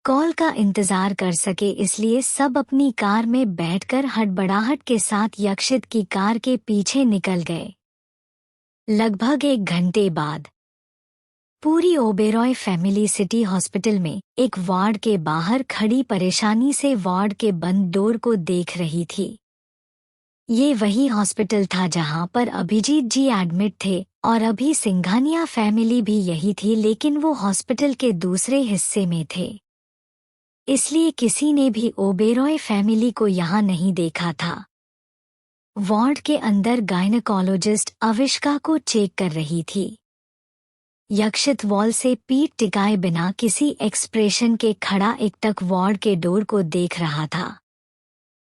कॉल का इंतजार कर सके, इसलिए सब अपनी कार में बैठकर हड़बड़ाहट के साथ यक्षित की कार के पीछे निकल गए। लगभग 1 घंटे बाद पूरी ओबेरॉय फैमिली सिटी हॉस्पिटल में एक वार्ड के बाहर खड़ी परेशानी से वार्ड के बंद डोर को देख रही थी। ये वही हॉस्पिटल था जहां पर अभिजीत जी एडमिट थे और अभी सिंघानिया फैमिली भी यही थी, लेकिन वो हॉस्पिटल के दूसरे हिस्से में थे, इसलिए किसी ने भी ओबेरॉय फैमिली को यहाँ नहीं देखा था। वार्ड के अंदर गायनेकोलॉजिस्ट अविष्का को चेक कर रही थी। यक्षित वॉल से पीठ टिकाए बिना किसी एक्सप्रेशन के खड़ा एकटक वार्ड के डोर को देख रहा था।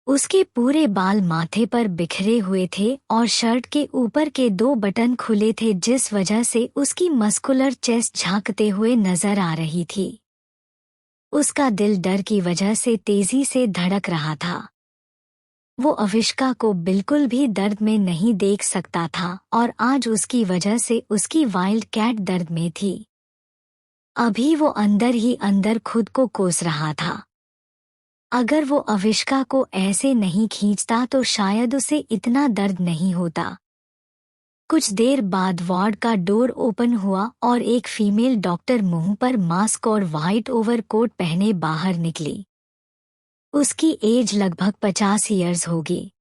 उसके पूरे बाल माथे पर बिखरे हुए थे और शर्ट के ऊपर के 2 बटन खुले थे, जिस वजह से उसकी मस्कुलर चेस्ट झांकते हुए नजर आ रही थी। उसका दिल डर की वजह से तेजी से धड़क रहा था। वो अविष्का को बिल्कुल भी दर्द में नहीं देख सकता था और आज उसकी वजह से उसकी वाइल्ड कैट दर्द में थी। अभी वो अंदर ही अंदर खुद को कोस रहा था। अगर वो अविष्का को ऐसे नहीं खींचता तो शायद उसे इतना दर्द नहीं होता। कुछ देर बाद वार्ड का डोर ओपन हुआ और एक फीमेल डॉक्टर मुंह पर मास्क और वाइट ओवरकोट पहने बाहर निकली। उसकी एज लगभग 50 ईयर्स होगी।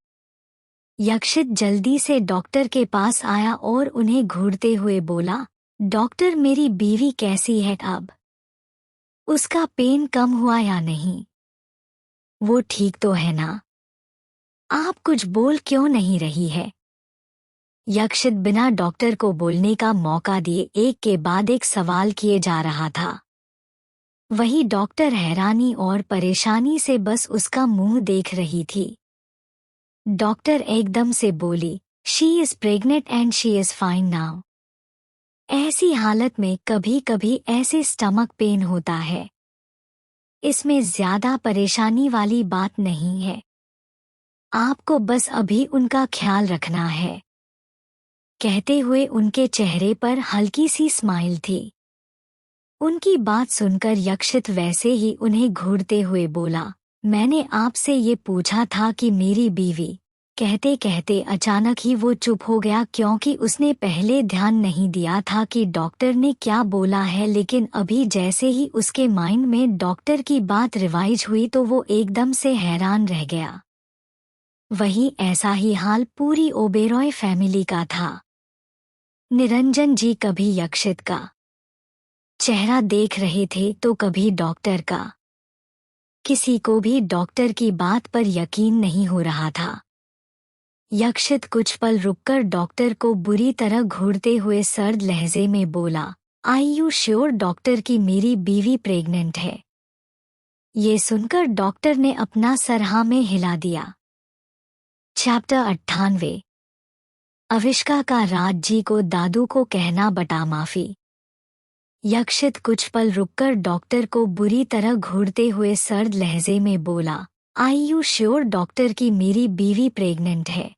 यक्षित जल्दी से डॉक्टर के पास आया और उन्हें घूरते हुए बोला, डॉक्टर, मेरी बीवी कैसी है अब? उसका पेन कम हुआ या नहीं? वो ठीक तो है ना? आप कुछ बोल क्यों नहीं रही है? यक्षित बिना डॉक्टर को बोलने का मौका दिए एक के बाद एक सवाल किए जा रहा था। वही डॉक्टर हैरानी और परेशानी से बस उसका मुंह देख रही थी। डॉक्टर एकदम से बोली, she is pregnant and she is fine now. ऐसी हालत में कभी कभी ऐसे स्टमक पेन होता है, इसमें ज्यादा परेशानी वाली बात नहीं है। आपको बस अभी उनका ख्याल रखना है। कहते हुए उनके चेहरे पर हल्की सी स्माइल थी। उनकी बात सुनकर यक्षित वैसे ही उन्हें घूरते हुए बोला, मैंने आपसे ये पूछा था कि मेरी बीवी कहते कहते अचानक ही वो चुप हो गया क्योंकि उसने पहले ध्यान नहीं दिया था कि डॉक्टर ने क्या बोला है, लेकिन अभी जैसे ही उसके माइंड में डॉक्टर की बात रिवाइज हुई तो वो एकदम से हैरान रह गया। वही ऐसा ही हाल पूरी ओबेरॉय फैमिली का था। निरंजन जी कभी यक्षित का चेहरा देख रहे थे तो कभी डॉक्टर का। किसी को भी डॉक्टर की बात पर यकीन नहीं हो रहा था। यक्षित कुछ पल रुककर डॉक्टर को बुरी तरह घूरते हुए सर्द लहजे में बोला, आई यू श्योर डॉक्टर की मेरी बीवी प्रेग्नेंट है? ये सुनकर डॉक्टर ने अपना सर हाँ में हिला दिया। चैप्टर 98। अविष्का का राज जी को दादू को कहना बटा माफी। यक्षित कुछ पल रुककर डॉक्टर को बुरी तरह घूरते हुए सर्द लहजे में बोला, आई यू श्योर डॉक्टर की मेरी बीवी प्रेग्नेंट है?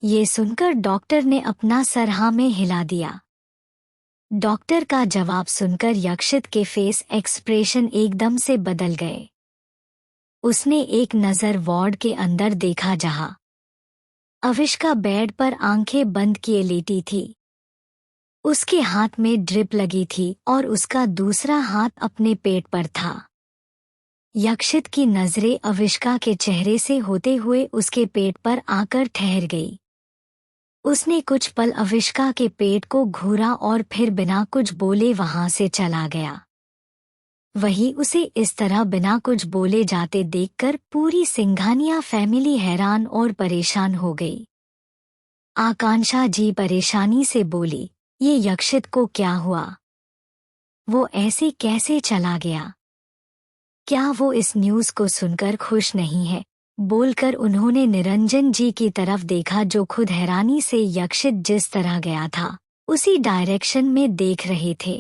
ये सुनकर डॉक्टर ने अपना सर हाँ में हिला दिया। डॉक्टर का जवाब सुनकर यक्षित के फेस एक्सप्रेशन एकदम से बदल गए। उसने एक नज़र वार्ड के अंदर देखा जहां अविष्का बेड पर आंखें बंद किए लेटी थी। उसके हाथ में ड्रिप लगी थी और उसका दूसरा हाथ अपने पेट पर था। यक्षित की नजरें अविष्का के चेहरे से होते हुए उसके पेट पर आकर ठहर गई। उसने कुछ पल अविष्का के पेट को घूरा और फिर बिना कुछ बोले वहां से चला गया। वही उसे इस तरह बिना कुछ बोले जाते देखकर पूरी सिंघानिया फैमिली हैरान और परेशान हो गई। आकांक्षा जी परेशानी से बोली, ये यक्षित को क्या हुआ? वो ऐसे कैसे चला गया? क्या वो इस न्यूज़ को सुनकर खुश नहीं है? बोलकर उन्होंने निरंजन जी की तरफ देखा जो खुद हैरानी से यक्षित जिस तरह गया था उसी डायरेक्शन में देख रहे थे।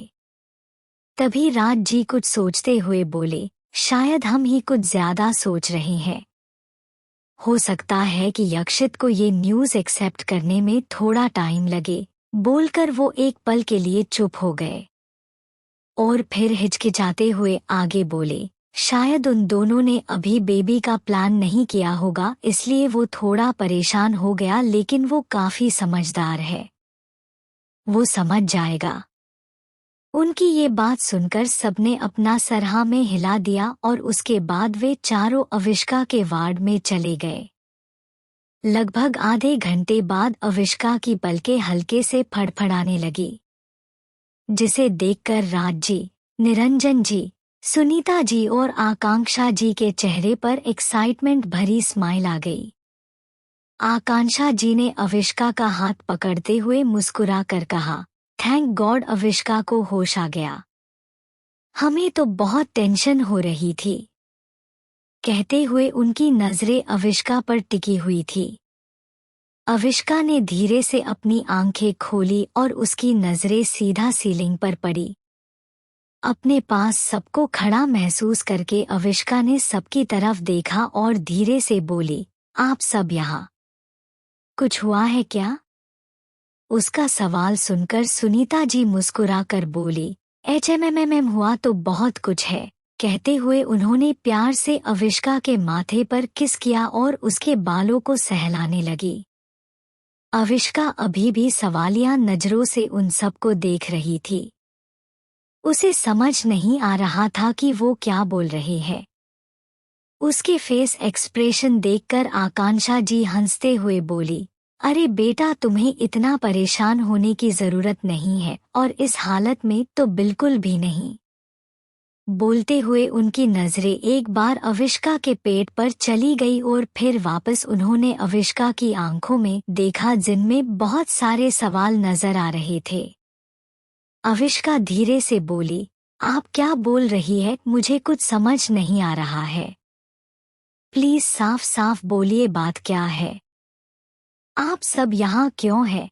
तभी राज जी कुछ सोचते हुए बोले, शायद हम ही कुछ ज्यादा सोच रहे हैं। हो सकता है कि यक्षित को ये न्यूज़ एक्सेप्ट करने में थोड़ा टाइम लगे। बोलकर वो एक पल के लिए चुप हो गए और फिर हिचकिचाते हुए आगे बोले, शायद उन दोनों ने अभी बेबी का प्लान नहीं किया होगा इसलिए वो थोड़ा परेशान हो गया, लेकिन वो काफी समझदार है, वो समझ जाएगा। उनकी ये बात सुनकर सबने अपना सर हाँ में हिला दिया और उसके बाद वे चारों अविष्का के वार्ड में चले गए। लगभग आधे घंटे बाद अविष्का की पलकें हल्के से फड़फड़ाने लगी, जिसे देखकर राज जी, निरंजन जी, सुनीता जी और आकांक्षा जी के चेहरे पर एक्साइटमेंट भरी स्माइल आ गई। आकांक्षा जी ने अविष्का का हाथ पकड़ते हुए मुस्कुरा कर कहा, थैंक गॉड अविष्का को होश आ गया, हमें तो बहुत टेंशन हो रही थी। कहते हुए उनकी नजरें अविष्का पर टिकी हुई थी। अविष्का ने धीरे से अपनी आंखें खोली और उसकी नजरें सीधा सीलिंग पर पड़ी। अपने पास सबको खड़ा महसूस करके अविष्का ने सबकी तरफ देखा और धीरे से बोली, आप सब यहाँ? कुछ हुआ है क्या? उसका सवाल सुनकर सुनीता जी मुस्कुराकर बोली, एचएमएमएम हुआ तो बहुत कुछ है। कहते हुए उन्होंने प्यार से अविष्का के माथे पर किस किया और उसके बालों को सहलाने लगी। अविष्का अभी भी सवालिया नजरों से उन सबको देख रही थी। उसे समझ नहीं आ रहा था कि वो क्या बोल रहे हैं। उसके फेस एक्सप्रेशन देखकर आकांक्षा जी हंसते हुए बोली, अरे बेटा, तुम्हें इतना परेशान होने की जरूरत नहीं है और इस हालत में तो बिल्कुल भी नहीं। बोलते हुए उनकी नजरें एक बार अविष्का के पेट पर चली गई और फिर वापस उन्होंने अविष्का की आंखों में देखा जिनमें बहुत सारे सवाल नजर आ रहे थे। अविष्का धीरे से बोली, आप क्या बोल रही है? मुझे कुछ समझ नहीं आ रहा है। प्लीज साफ साफ बोलिए, बात क्या है? आप सब यहाँ क्यों हैं?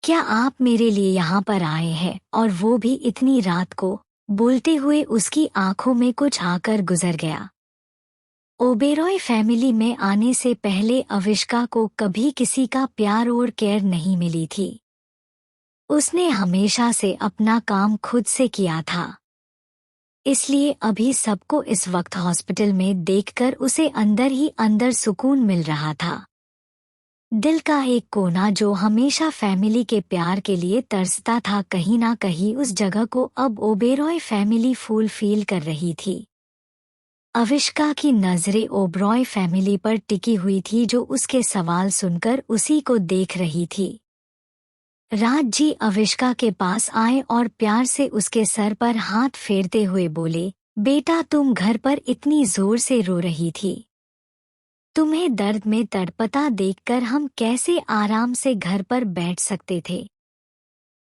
क्या आप मेरे लिए यहाँ पर आए हैं और वो भी इतनी रात को? बोलते हुए उसकी आंखों में कुछ आकर गुजर गया। ओबेरॉय फैमिली में आने से पहले अविष्का को कभी किसी का प्यार और केयर नहीं मिली थी। उसने हमेशा से अपना काम खुद से किया था। इसलिए अभी सबको इस वक्त हॉस्पिटल में देखकर उसे अंदर ही अंदर सुकून मिल रहा था। दिल का एक कोना जो हमेशा फैमिली के प्यार के लिए तरसता था, कहीं ना कहीं उस जगह को अब ओबेरॉय फैमिली फुलफिल कर रही थी। अविष्का की नजरें ओबरॉय फैमिली पर टिकी हुई थी, जो उसके सवाल सुनकर उसी को देख रही थी। राज जी अविष्का के पास आए और प्यार से उसके सर पर हाथ फेरते हुए बोले, बेटा तुम घर पर इतनी जोर से रो रही थी। तुम्हें दर्द में तड़पता देखकर हम कैसे आराम से घर पर बैठ सकते थे।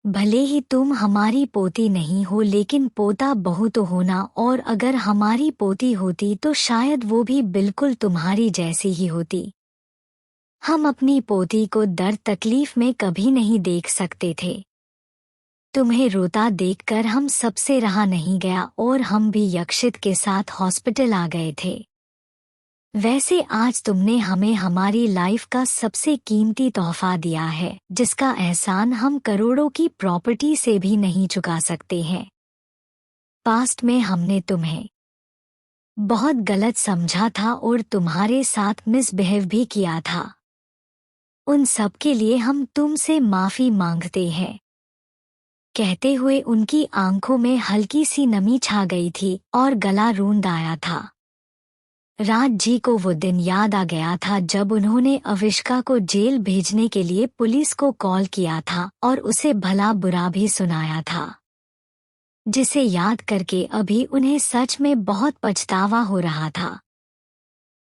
भले ही तुम हमारी पोती नहीं हो, लेकिन पोता बहू तो होना, और अगर हमारी पोती होती तो शायद वो भी बिल्कुल तुम्हारी जैसी ही होती। हम अपनी पोती को दर्द तकलीफ में कभी नहीं देख सकते थे। तुम्हें रोता देखकर हम सबसे रहा नहीं गया और हम भी यक्षित के साथ हॉस्पिटल आ गए थे। वैसे आज तुमने हमें हमारी लाइफ का सबसे कीमती तोहफा दिया है, जिसका एहसान हम करोड़ों की प्रॉपर्टी से भी नहीं चुका सकते हैं। पास्ट में हमने तुम्हें बहुत गलत समझा था और तुम्हारे साथ मिसबिहेव भी किया था। उन सब के लिए हम तुमसे माफी मांगते हैं। कहते हुए उनकी आंखों में हल्की सी नमी छा गई थी और गला रूंध आया था। राज जी को वो दिन याद आ गया था जब उन्होंने अविष्का को जेल भेजने के लिए पुलिस को कॉल किया था और उसे भला बुरा भी सुनाया था, जिसे याद करके अभी उन्हें सच में बहुत पछतावा हो रहा था।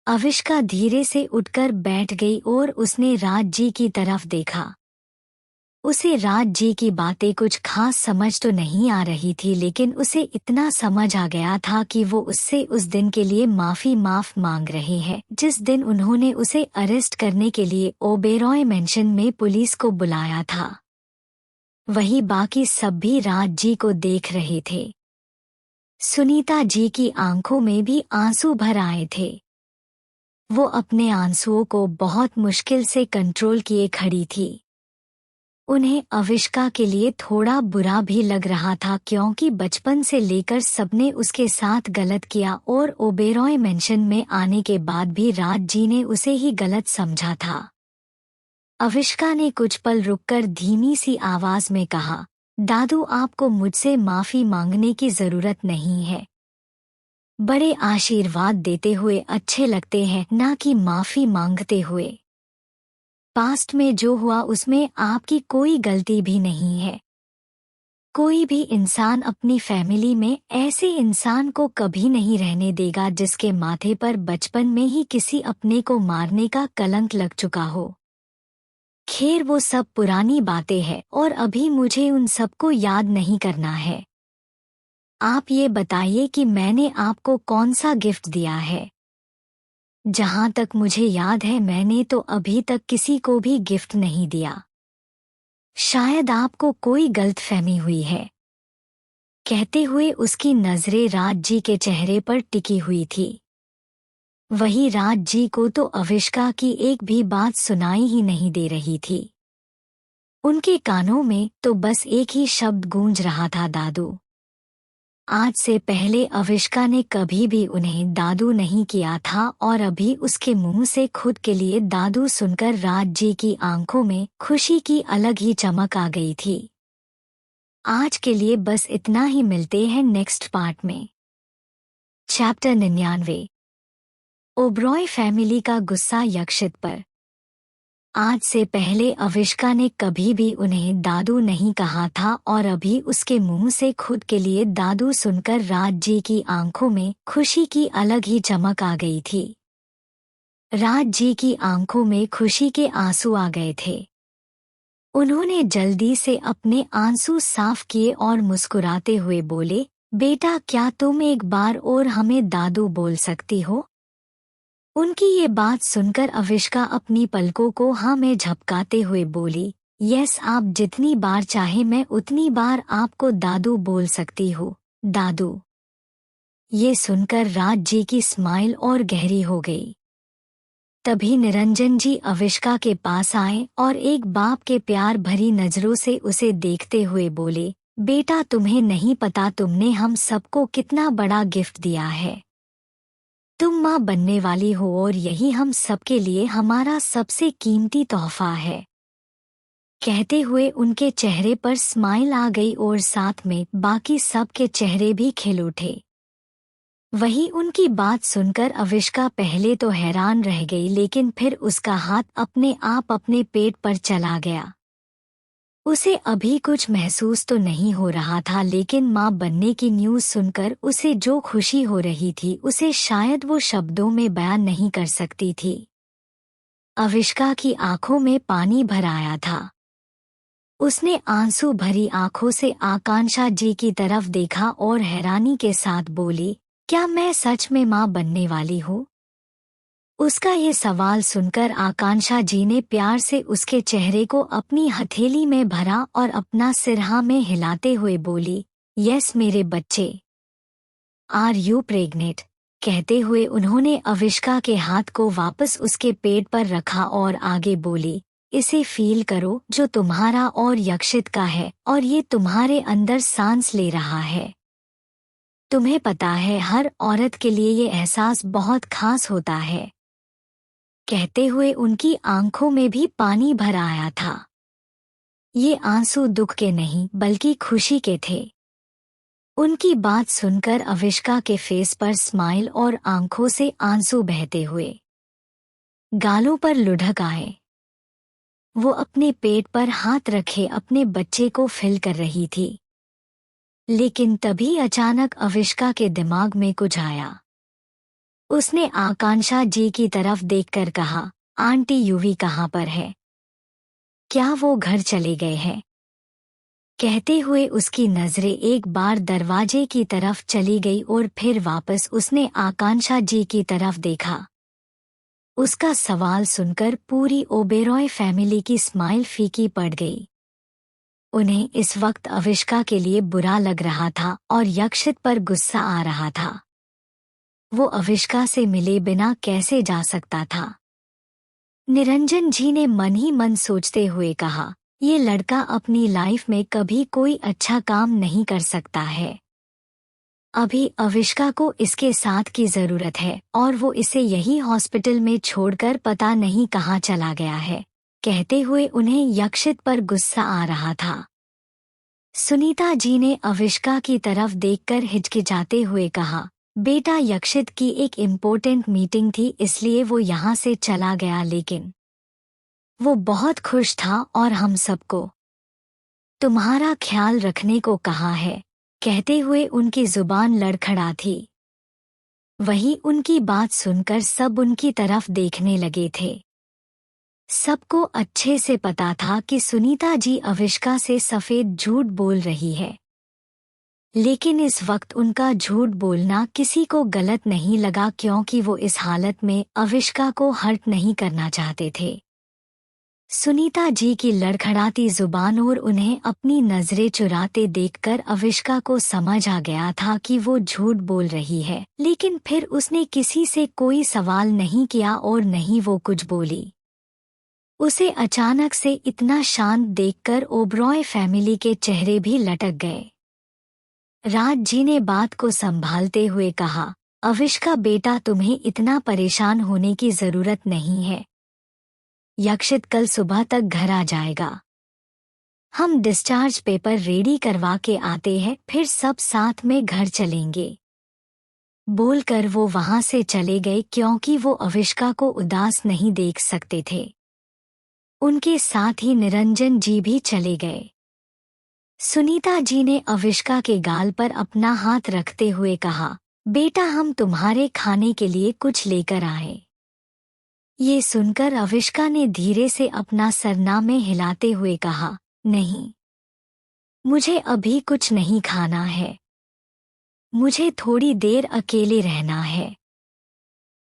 अविष्का धीरे से उठकर बैठ गई और उसने राज जी की तरफ देखा। उसे राज जी की बातें कुछ खास समझ तो नहीं आ रही थी, लेकिन उसे इतना समझ आ गया था कि वो उससे उस दिन के लिए माफ मांग रहे हैं जिस दिन उन्होंने उसे अरेस्ट करने के लिए ओबेरॉय मेंशन में पुलिस को बुलाया था। वही बाकी सब भी राज जी को देख रहे थे। सुनीता जी की आंखों में भी आंसू भर आए थे। वो अपने आंसुओं को बहुत मुश्किल से कंट्रोल किए खड़ी थी। उन्हें अविष्का के लिए थोड़ा बुरा भी लग रहा था, क्योंकि बचपन से लेकर सबने उसके साथ गलत किया और ओबेरॉय मेंशन में आने के बाद भी राज जी ने उसे ही गलत समझा था। अविष्का ने कुछ पल रुककर धीमी सी आवाज में कहा, दादू आपको मुझसे माफी मांगने की जरूरत नहीं है। बड़े आशीर्वाद देते हुए अच्छे लगते हैं, ना कि माफी मांगते हुए। पास्ट में जो हुआ उसमें आपकी कोई गलती भी नहीं है। कोई भी इंसान अपनी फैमिली में ऐसे इंसान को कभी नहीं रहने देगा जिसके माथे पर बचपन में ही किसी अपने को मारने का कलंक लग चुका हो। खैर वो सब पुरानी बातें हैं और अभी मुझे उन सबको याद नहीं करना है। आप ये बताइए कि मैंने आपको कौन सा गिफ्ट दिया है। जहाँ तक मुझे याद है मैंने तो अभी तक किसी को भी गिफ्ट नहीं दिया। शायद आपको कोई गलतफहमी हुई है। कहते हुए उसकी नजरें राज जी के चेहरे पर टिकी हुई थी। वही राज जी को तो अविष्का की एक भी बात सुनाई ही नहीं दे रही थी। उनके कानों में तो बस एक ही शब्द गूंज रहा था, दादू। आज से पहले अविष्का ने कभी भी उन्हें दादू नहीं किया था और अभी उसके मुंह से खुद के लिए दादू सुनकर राज जी की आंखों में खुशी की अलग ही चमक आ गई थी। आज के लिए बस इतना ही, मिलते हैं नेक्स्ट पार्ट में। चैप्टर 99। ओबरॉय फैमिली का गुस्सा यक्षित पर। आज से पहले अविष्का ने कभी भी उन्हें दादू नहीं कहा था और अभी उसके मुंह से खुद के लिए दादू सुनकर राज जी की आंखों में खुशी की अलग ही चमक आ गई थी। राज जी की आंखों में खुशी के आंसू आ गए थे। उन्होंने जल्दी से अपने आंसू साफ किए और मुस्कुराते हुए बोले, बेटा क्या तुम एक बार और हमें दादू बोल सकती हो? उनकी ये बात सुनकर अविष्का अपनी पलकों को हाँ में झपकाते हुए बोली, यस आप जितनी बार चाहे मैं उतनी बार आपको दादू बोल सकती हूँ, दादू। ये सुनकर राज जी की स्माइल और गहरी हो गई। तभी निरंजन जी अविष्का के पास आए और एक बाप के प्यार भरी नजरों से उसे देखते हुए बोले, बेटा तुम्हें नहीं पता तुमने हम सबको कितना बड़ा गिफ्ट दिया है। तुम माँ बनने वाली हो और यही हम सबके लिए हमारा सबसे कीमती तोहफा है। कहते हुए उनके चेहरे पर स्माइल आ गई और साथ में बाकी सबके चेहरे भी खिल उठे। वही उनकी बात सुनकर अविष्का पहले तो हैरान रह गई, लेकिन फिर उसका हाथ अपने आप अपने पेट पर चला गया। उसे अभी कुछ महसूस तो नहीं हो रहा था, लेकिन माँ बनने की न्यूज़ सुनकर उसे जो खुशी हो रही थी उसे शायद वो शब्दों में बयान नहीं कर सकती थी। अविष्का की आंखों में पानी भर आया था। उसने आंसू भरी आंखों से आकांक्षा जी की तरफ देखा और हैरानी के साथ बोली, क्या मैं सच में माँ बनने वाली हूँ? उसका ये सवाल सुनकर आकांक्षा जी ने प्यार से उसके चेहरे को अपनी हथेली में भरा और अपना सिर हाँ में हिलाते हुए बोली, यस मेरे बच्चे। Are you pregnant? कहते हुए उन्होंने अविष्का के हाथ को वापस उसके पेट पर रखा और आगे बोली, इसे फील करो जो तुम्हारा और यक्षित का है और ये तुम्हारे अंदर सांस ले रहा है। तुम्हें पता है हर औरत के लिए ये एहसास बहुत खास होता है। कहते हुए उनकी आंखों में भी पानी भर आया था। ये आंसू दुख के नहीं बल्कि खुशी के थे। उनकी बात सुनकर अविष्का के फेस पर स्माइल और आंखों से आंसू बहते हुए गालों पर लुढ़क आए। वो अपने पेट पर हाथ रखे अपने बच्चे को फिल कर रही थी, लेकिन तभी अचानक अविष्का के दिमाग में कुछ आया। उसने आकांक्षा जी की तरफ देखकर कहा, आंटी यूवी कहाँ पर है? क्या वो घर चले गए हैं? कहते हुए उसकी नजरें एक बार दरवाजे की तरफ चली गई और फिर वापस उसने आकांक्षा जी की तरफ देखा। उसका सवाल सुनकर पूरी ओबेरॉय फैमिली की स्माइल फीकी पड़ गई। उन्हें इस वक्त अविष्का के लिए बुरा लग रहा था और यक्षित पर गुस्सा आ रहा था। वो अविष्का से मिले बिना कैसे जा सकता था? निरंजन जी ने मन ही मन सोचते हुए कहा, ये लड़का अपनी लाइफ में कभी कोई अच्छा काम नहीं कर सकता है। अभी अविष्का को इसके साथ की जरूरत है और वो इसे यही हॉस्पिटल में छोड़कर पता नहीं कहाँ चला गया है। कहते हुए उन्हें यक्षित पर गुस्सा आ रहा था। सुनीता जी ने अविष्का की तरफ देखकर हिचकिचाते हुए कहा, बेटा यक्षित की एक इम्पोर्टेंट मीटिंग थी इसलिए वो यहाँ से चला गया, लेकिन वो बहुत खुश था और हम सबको तुम्हारा ख्याल रखने को कहा है। कहते हुए उनकी जुबान लड़खड़ा थी। वही उनकी बात सुनकर सब उनकी तरफ देखने लगे थे। सबको अच्छे से पता था कि सुनीता जी अविष्का से सफेद झूठ बोल रही है, लेकिन इस वक्त उनका झूठ बोलना किसी को गलत नहीं लगा, क्योंकि वो इस हालत में अविष्का को हर्ट नहीं करना चाहते थे। सुनीता जी की लड़खड़ाती जुबान और उन्हें अपनी नजरें चुराते देखकर अविष्का को समझ आ गया था कि वो झूठ बोल रही है, लेकिन फिर उसने किसी से कोई सवाल नहीं किया और नहीं वो कुछ बोली। उसे अचानक से इतना शांत देखकर ओबरॉय फैमिली के चेहरे भी लटक गए। राज जी ने बात को संभालते हुए कहा, अविष्का बेटा तुम्हें इतना परेशान होने की जरूरत नहीं है। यक्षित कल सुबह तक घर आ जाएगा। हम डिस्चार्ज पेपर रेडी करवा के आते हैं, फिर सब साथ में घर चलेंगे। बोलकर वो वहां से चले गए, क्योंकि वो अविष्का को उदास नहीं देख सकते थे। उनके साथ ही निरंजन जी भी चले गए। सुनीता जी ने अविष्का के गाल पर अपना हाथ रखते हुए कहा, बेटा हम तुम्हारे खाने के लिए कुछ लेकर आए। ये सुनकर अविष्का ने धीरे से अपना सरनामे हिलाते हुए कहा, नहीं, मुझे अभी कुछ नहीं खाना है। मुझे थोड़ी देर अकेले रहना है।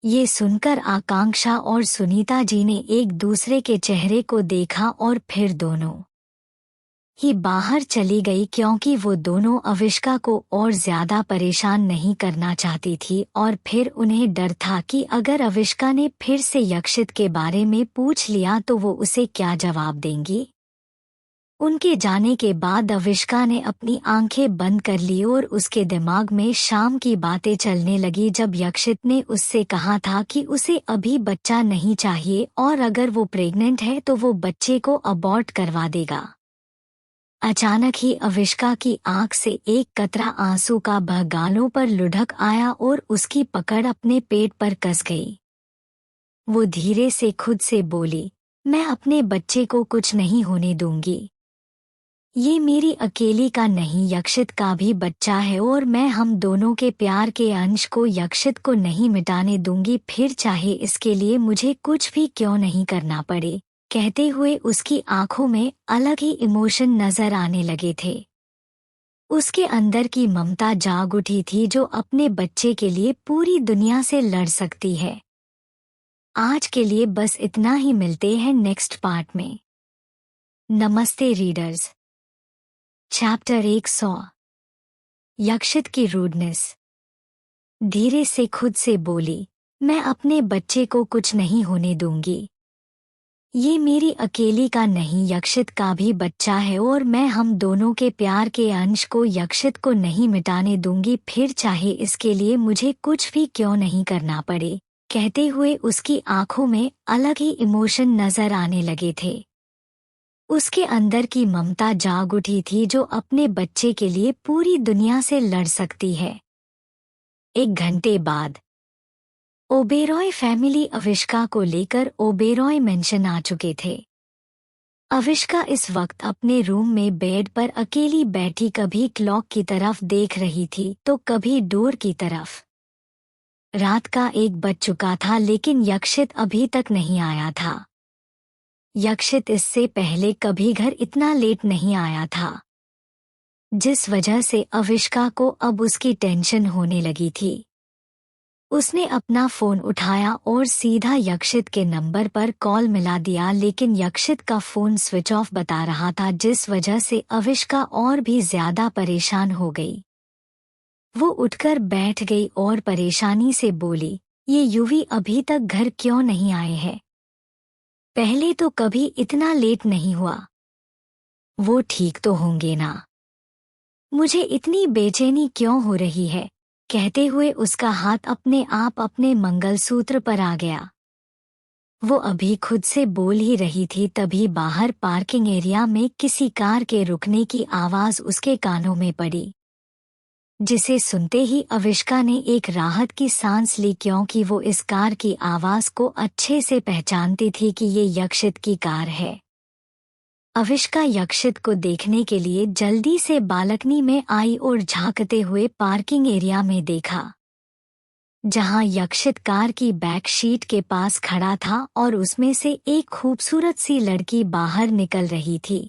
ये सुनकर आकांक्षा और सुनीता जी ने एक दूसरे के चेहरे को देखा और फिर दोनों ही बाहर चली गई, क्योंकि वो दोनों अविष्का को और ज्यादा परेशान नहीं करना चाहती थी और फिर उन्हें डर था कि अगर अविष्का ने फिर से यक्षित के बारे में पूछ लिया तो वो उसे क्या जवाब देंगी। उनके जाने के बाद अविष्का ने अपनी आंखें बंद कर ली और उसके दिमाग में शाम की बातें चलने लगी जब यक्षित ने उससे कहा था कि उसे अभी बच्चा नहीं चाहिए और अगर वो प्रेग्नेंट है तो वो बच्चे को अबॉर्ट करवा देगा। अचानक ही अविष्का की आंख से एक कतरा आंसू का बह गालों पर लुढ़क आया और उसकी पकड़ अपने पेट पर कस गई। वो धीरे से खुद से बोली, मैं अपने बच्चे को कुछ नहीं होने दूंगी। ये मेरी अकेली का नहीं, यक्षित का भी बच्चा है और मैं हम दोनों के प्यार के अंश को यक्षित को नहीं मिटाने दूंगी, फिर चाहे इसके लिए मुझे कुछ भी क्यों नहीं करना पड़े। कहते हुए उसकी आंखों में अलग ही इमोशन नजर आने लगे थे। उसके अंदर की ममता जाग उठी थी जो अपने बच्चे के लिए पूरी दुनिया से लड़ सकती है। आज के लिए बस इतना ही, मिलते हैं नेक्स्ट पार्ट में। नमस्ते रीडर्स। चैप्टर 100 यक्षित की रूडनेस। धीरे से खुद से बोली, मैं अपने बच्चे को कुछ नहीं होने दूंगी। ये मेरी अकेली का नहीं, यक्षित का भी बच्चा है और मैं हम दोनों के प्यार के अंश को यक्षित को नहीं मिटाने दूंगी, फिर चाहे इसके लिए मुझे कुछ भी क्यों नहीं करना पड़े। कहते हुए उसकी आंखों में अलग ही इमोशन नजर आने लगे थे। उसके अंदर की ममता जाग उठी थी जो अपने बच्चे के लिए पूरी दुनिया से लड़ सकती है। 1 घंटे बाद ओबेरॉय फैमिली अविष्का को लेकर ओबेरॉय मेंशन आ चुके थे। अविष्का इस वक्त अपने रूम में बेड पर अकेली बैठी कभी क्लॉक की तरफ देख रही थी तो कभी डोर की तरफ। रात का 1 बज चुका था लेकिन यक्षित अभी तक नहीं आया था। यक्षित इससे पहले कभी घर इतना लेट नहीं आया था, जिस वजह से अविष्का को अब उसकी टेंशन होने लगी थी। उसने अपना फोन उठाया और सीधा यक्षित के नंबर पर कॉल मिला दिया, लेकिन यक्षित का फोन स्विच ऑफ बता रहा था, जिस वजह से अविष्का और भी ज्यादा परेशान हो गई। वो उठकर बैठ गई और परेशानी से बोली, ये युवी अभी तक घर क्यों नहीं आए हैं? पहले तो कभी इतना लेट नहीं हुआ। वो ठीक तो होंगे ना? मुझे इतनी बेचैनी क्यों हो रही है? कहते हुए उसका हाथ अपने आप अपने मंगलसूत्र पर आ गया। वो अभी खुद से बोल ही रही थी तभी बाहर पार्किंग एरिया में किसी कार के रुकने की आवाज उसके कानों में पड़ी, जिसे सुनते ही अविष्का ने एक राहत की सांस ली, क्योंकि वो इस कार की आवाज को अच्छे से पहचानती थी कि ये यक्षित की कार है। अविष्का यक्षित को देखने के लिए जल्दी से बालकनी में आई और झांकते हुए पार्किंग एरिया में देखा, जहां यक्षित कार की बैक शीट के पास खड़ा था और उसमें से एक खूबसूरत सी लड़की बाहर निकल रही थी।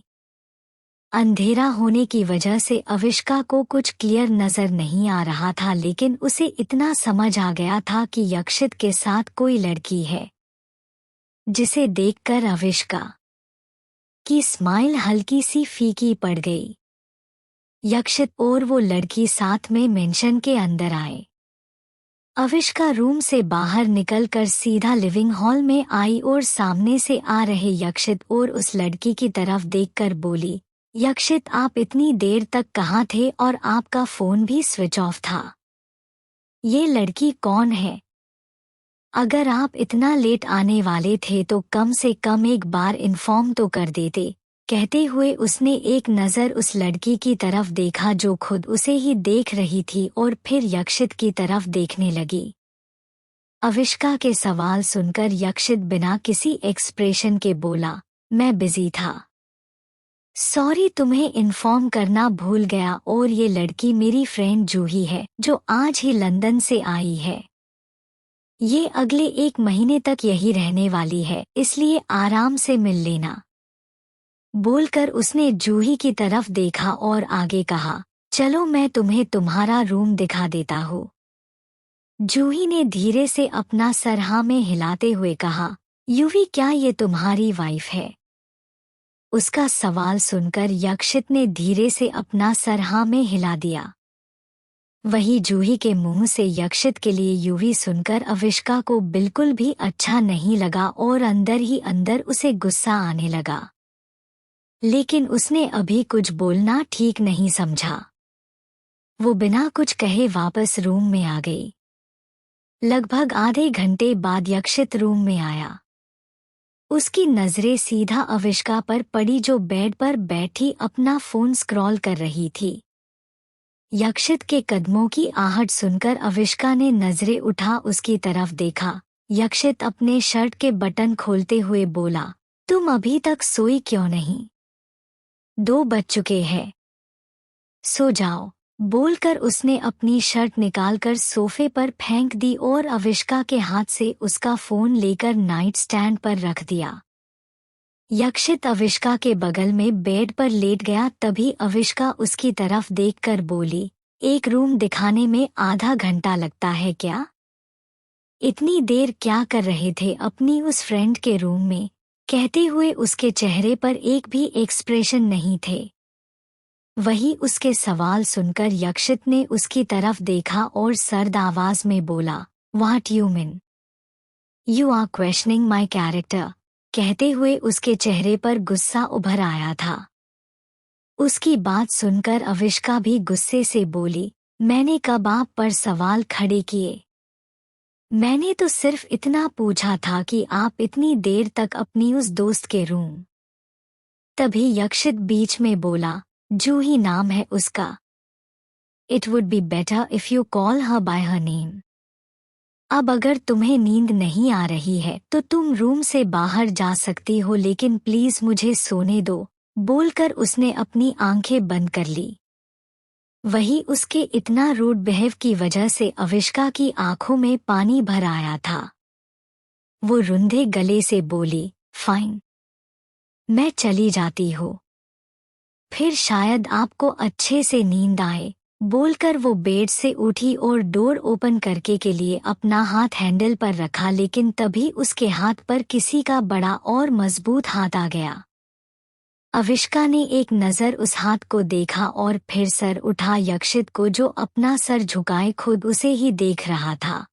अंधेरा होने की वजह से अविष्का को कुछ क्लियर नजर नहीं आ रहा था, लेकिन उसे इतना समझ आ गया था कि यक्षित के साथ कोई लड़की है, जिसे देखकर अविष्का की स्माइल हल्की सी फीकी पड़ गई। यक्षित और वो लड़की साथ में मेंशन के अंदर आए। अविष्का रूम से बाहर निकलकर सीधा लिविंग हॉल में आई और सामने से आ रहे यक्षित और उस लड़की की तरफ देखकर बोली, यक्षित आप इतनी देर तक कहाँ थे और आपका फोन भी स्विच ऑफ था? ये लड़की कौन है? अगर आप इतना लेट आने वाले थे तो कम से कम एक बार इन्फॉर्म तो कर देते। कहते हुए उसने एक नज़र उस लड़की की तरफ देखा जो खुद उसे ही देख रही थी और फिर यक्षित की तरफ देखने लगी। अविष्का के सवाल सुनकर यक्षित बिना किसी एक्सप्रेशन के बोला, मैं बिजी था, सॉरी, तुम्हें इन्फॉर्म करना भूल गया, और ये लड़की मेरी फ्रेंड जूही है जो आज ही लंदन से आई है। ये अगले 1 महीने तक यही रहने वाली है, इसलिए आराम से मिल लेना। बोलकर उसने जूही की तरफ देखा और आगे कहा, चलो मैं तुम्हें तुम्हारा रूम दिखा देता हूँ। जूही ने धीरे से अपना सर हाँ में हिलाते हुए कहा, युवी क्या ये तुम्हारी वाइफ है? उसका सवाल सुनकर यक्षित ने धीरे से अपना सर हाँ में हिला दिया। वही जूही के मुंह से यक्षित के लिए युवी सुनकर अविष्का को बिल्कुल भी अच्छा नहीं लगा और अंदर ही अंदर उसे गुस्सा आने लगा। लेकिन उसने अभी कुछ बोलना ठीक नहीं समझा। वो बिना कुछ कहे वापस रूम में आ गई। लगभग आधे घंटे बाद यक्षित रूम में आया। उसकी नजरें सीधा अविष्का पर पड़ी जो बेड पर बैठी अपना फोन स्क्रॉल कर रही थी। यक्षित के कदमों की आहट सुनकर अविष्का ने नजरें उठा उसकी तरफ देखा। यक्षित अपने शर्ट के बटन खोलते हुए बोला, तुम अभी तक सोई क्यों नहीं? 2 बज चुके हैं। सो जाओ, बोलकर उसने अपनी शर्ट निकालकर सोफे पर फेंक दी और अविष्का के हाथ से उसका फोन लेकर नाइट स्टैंड पर रख दिया। यक्षित अविष्का के बगल में बेड पर लेट गया। तभी अविष्का उसकी तरफ देखकर बोली, एक रूम दिखाने में आधा घंटा लगता है क्या? इतनी देर क्या कर रहे थे अपनी उस फ्रेंड के रूम में? कहते हुए उसके चेहरे पर एक भी एक्सप्रेशन नहीं थे। वही उसके सवाल सुनकर यक्षित ने उसकी तरफ देखा और सर्द आवाज में बोला, what you mean? You are questioning my character. कहते हुए उसके चेहरे पर गुस्सा उभर आया था। उसकी बात सुनकर अविष्का भी गुस्से से बोली, मैंने कब आप पर सवाल खड़े किए? मैंने तो सिर्फ इतना पूछा था कि आप इतनी देर तक अपनी उस दोस्त के रूम। तभी यक्षित बीच में बोला, जूही नाम है उसका। It would be better if you call her by her name. अब अगर तुम्हें नींद नहीं आ रही है तो तुम रूम से बाहर जा सकती हो, लेकिन प्लीज मुझे सोने दो, बोलकर उसने अपनी आंखें बंद कर ली। वही उसके इतना रूड बिहेव की वजह से अविष्का की आंखों में पानी भर आया था। वो रुंधे गले से बोली, फाइन, मैं चली जाती हूँ, फिर शायद आपको अच्छे से नींद आए। बोलकर वो बेड से उठी और डोर ओपन करके के लिए अपना हाथ हैंडल पर रखा, लेकिन तभी उसके हाथ पर किसी का बड़ा और मजबूत हाथ आ गया। अविष्का ने एक नज़र उस हाथ को देखा और फिर सर उठा यक्षित को, जो अपना सर झुकाए खुद उसे ही देख रहा था।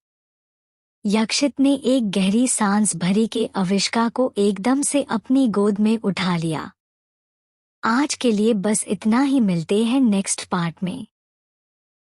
यक्षित ने एक गहरी सांस भरी के अविष्का को एकदम से अपनी गोद में उठा लिया। आज के लिए बस इतना ही, मिलते हैं नेक्स्ट पार्ट में।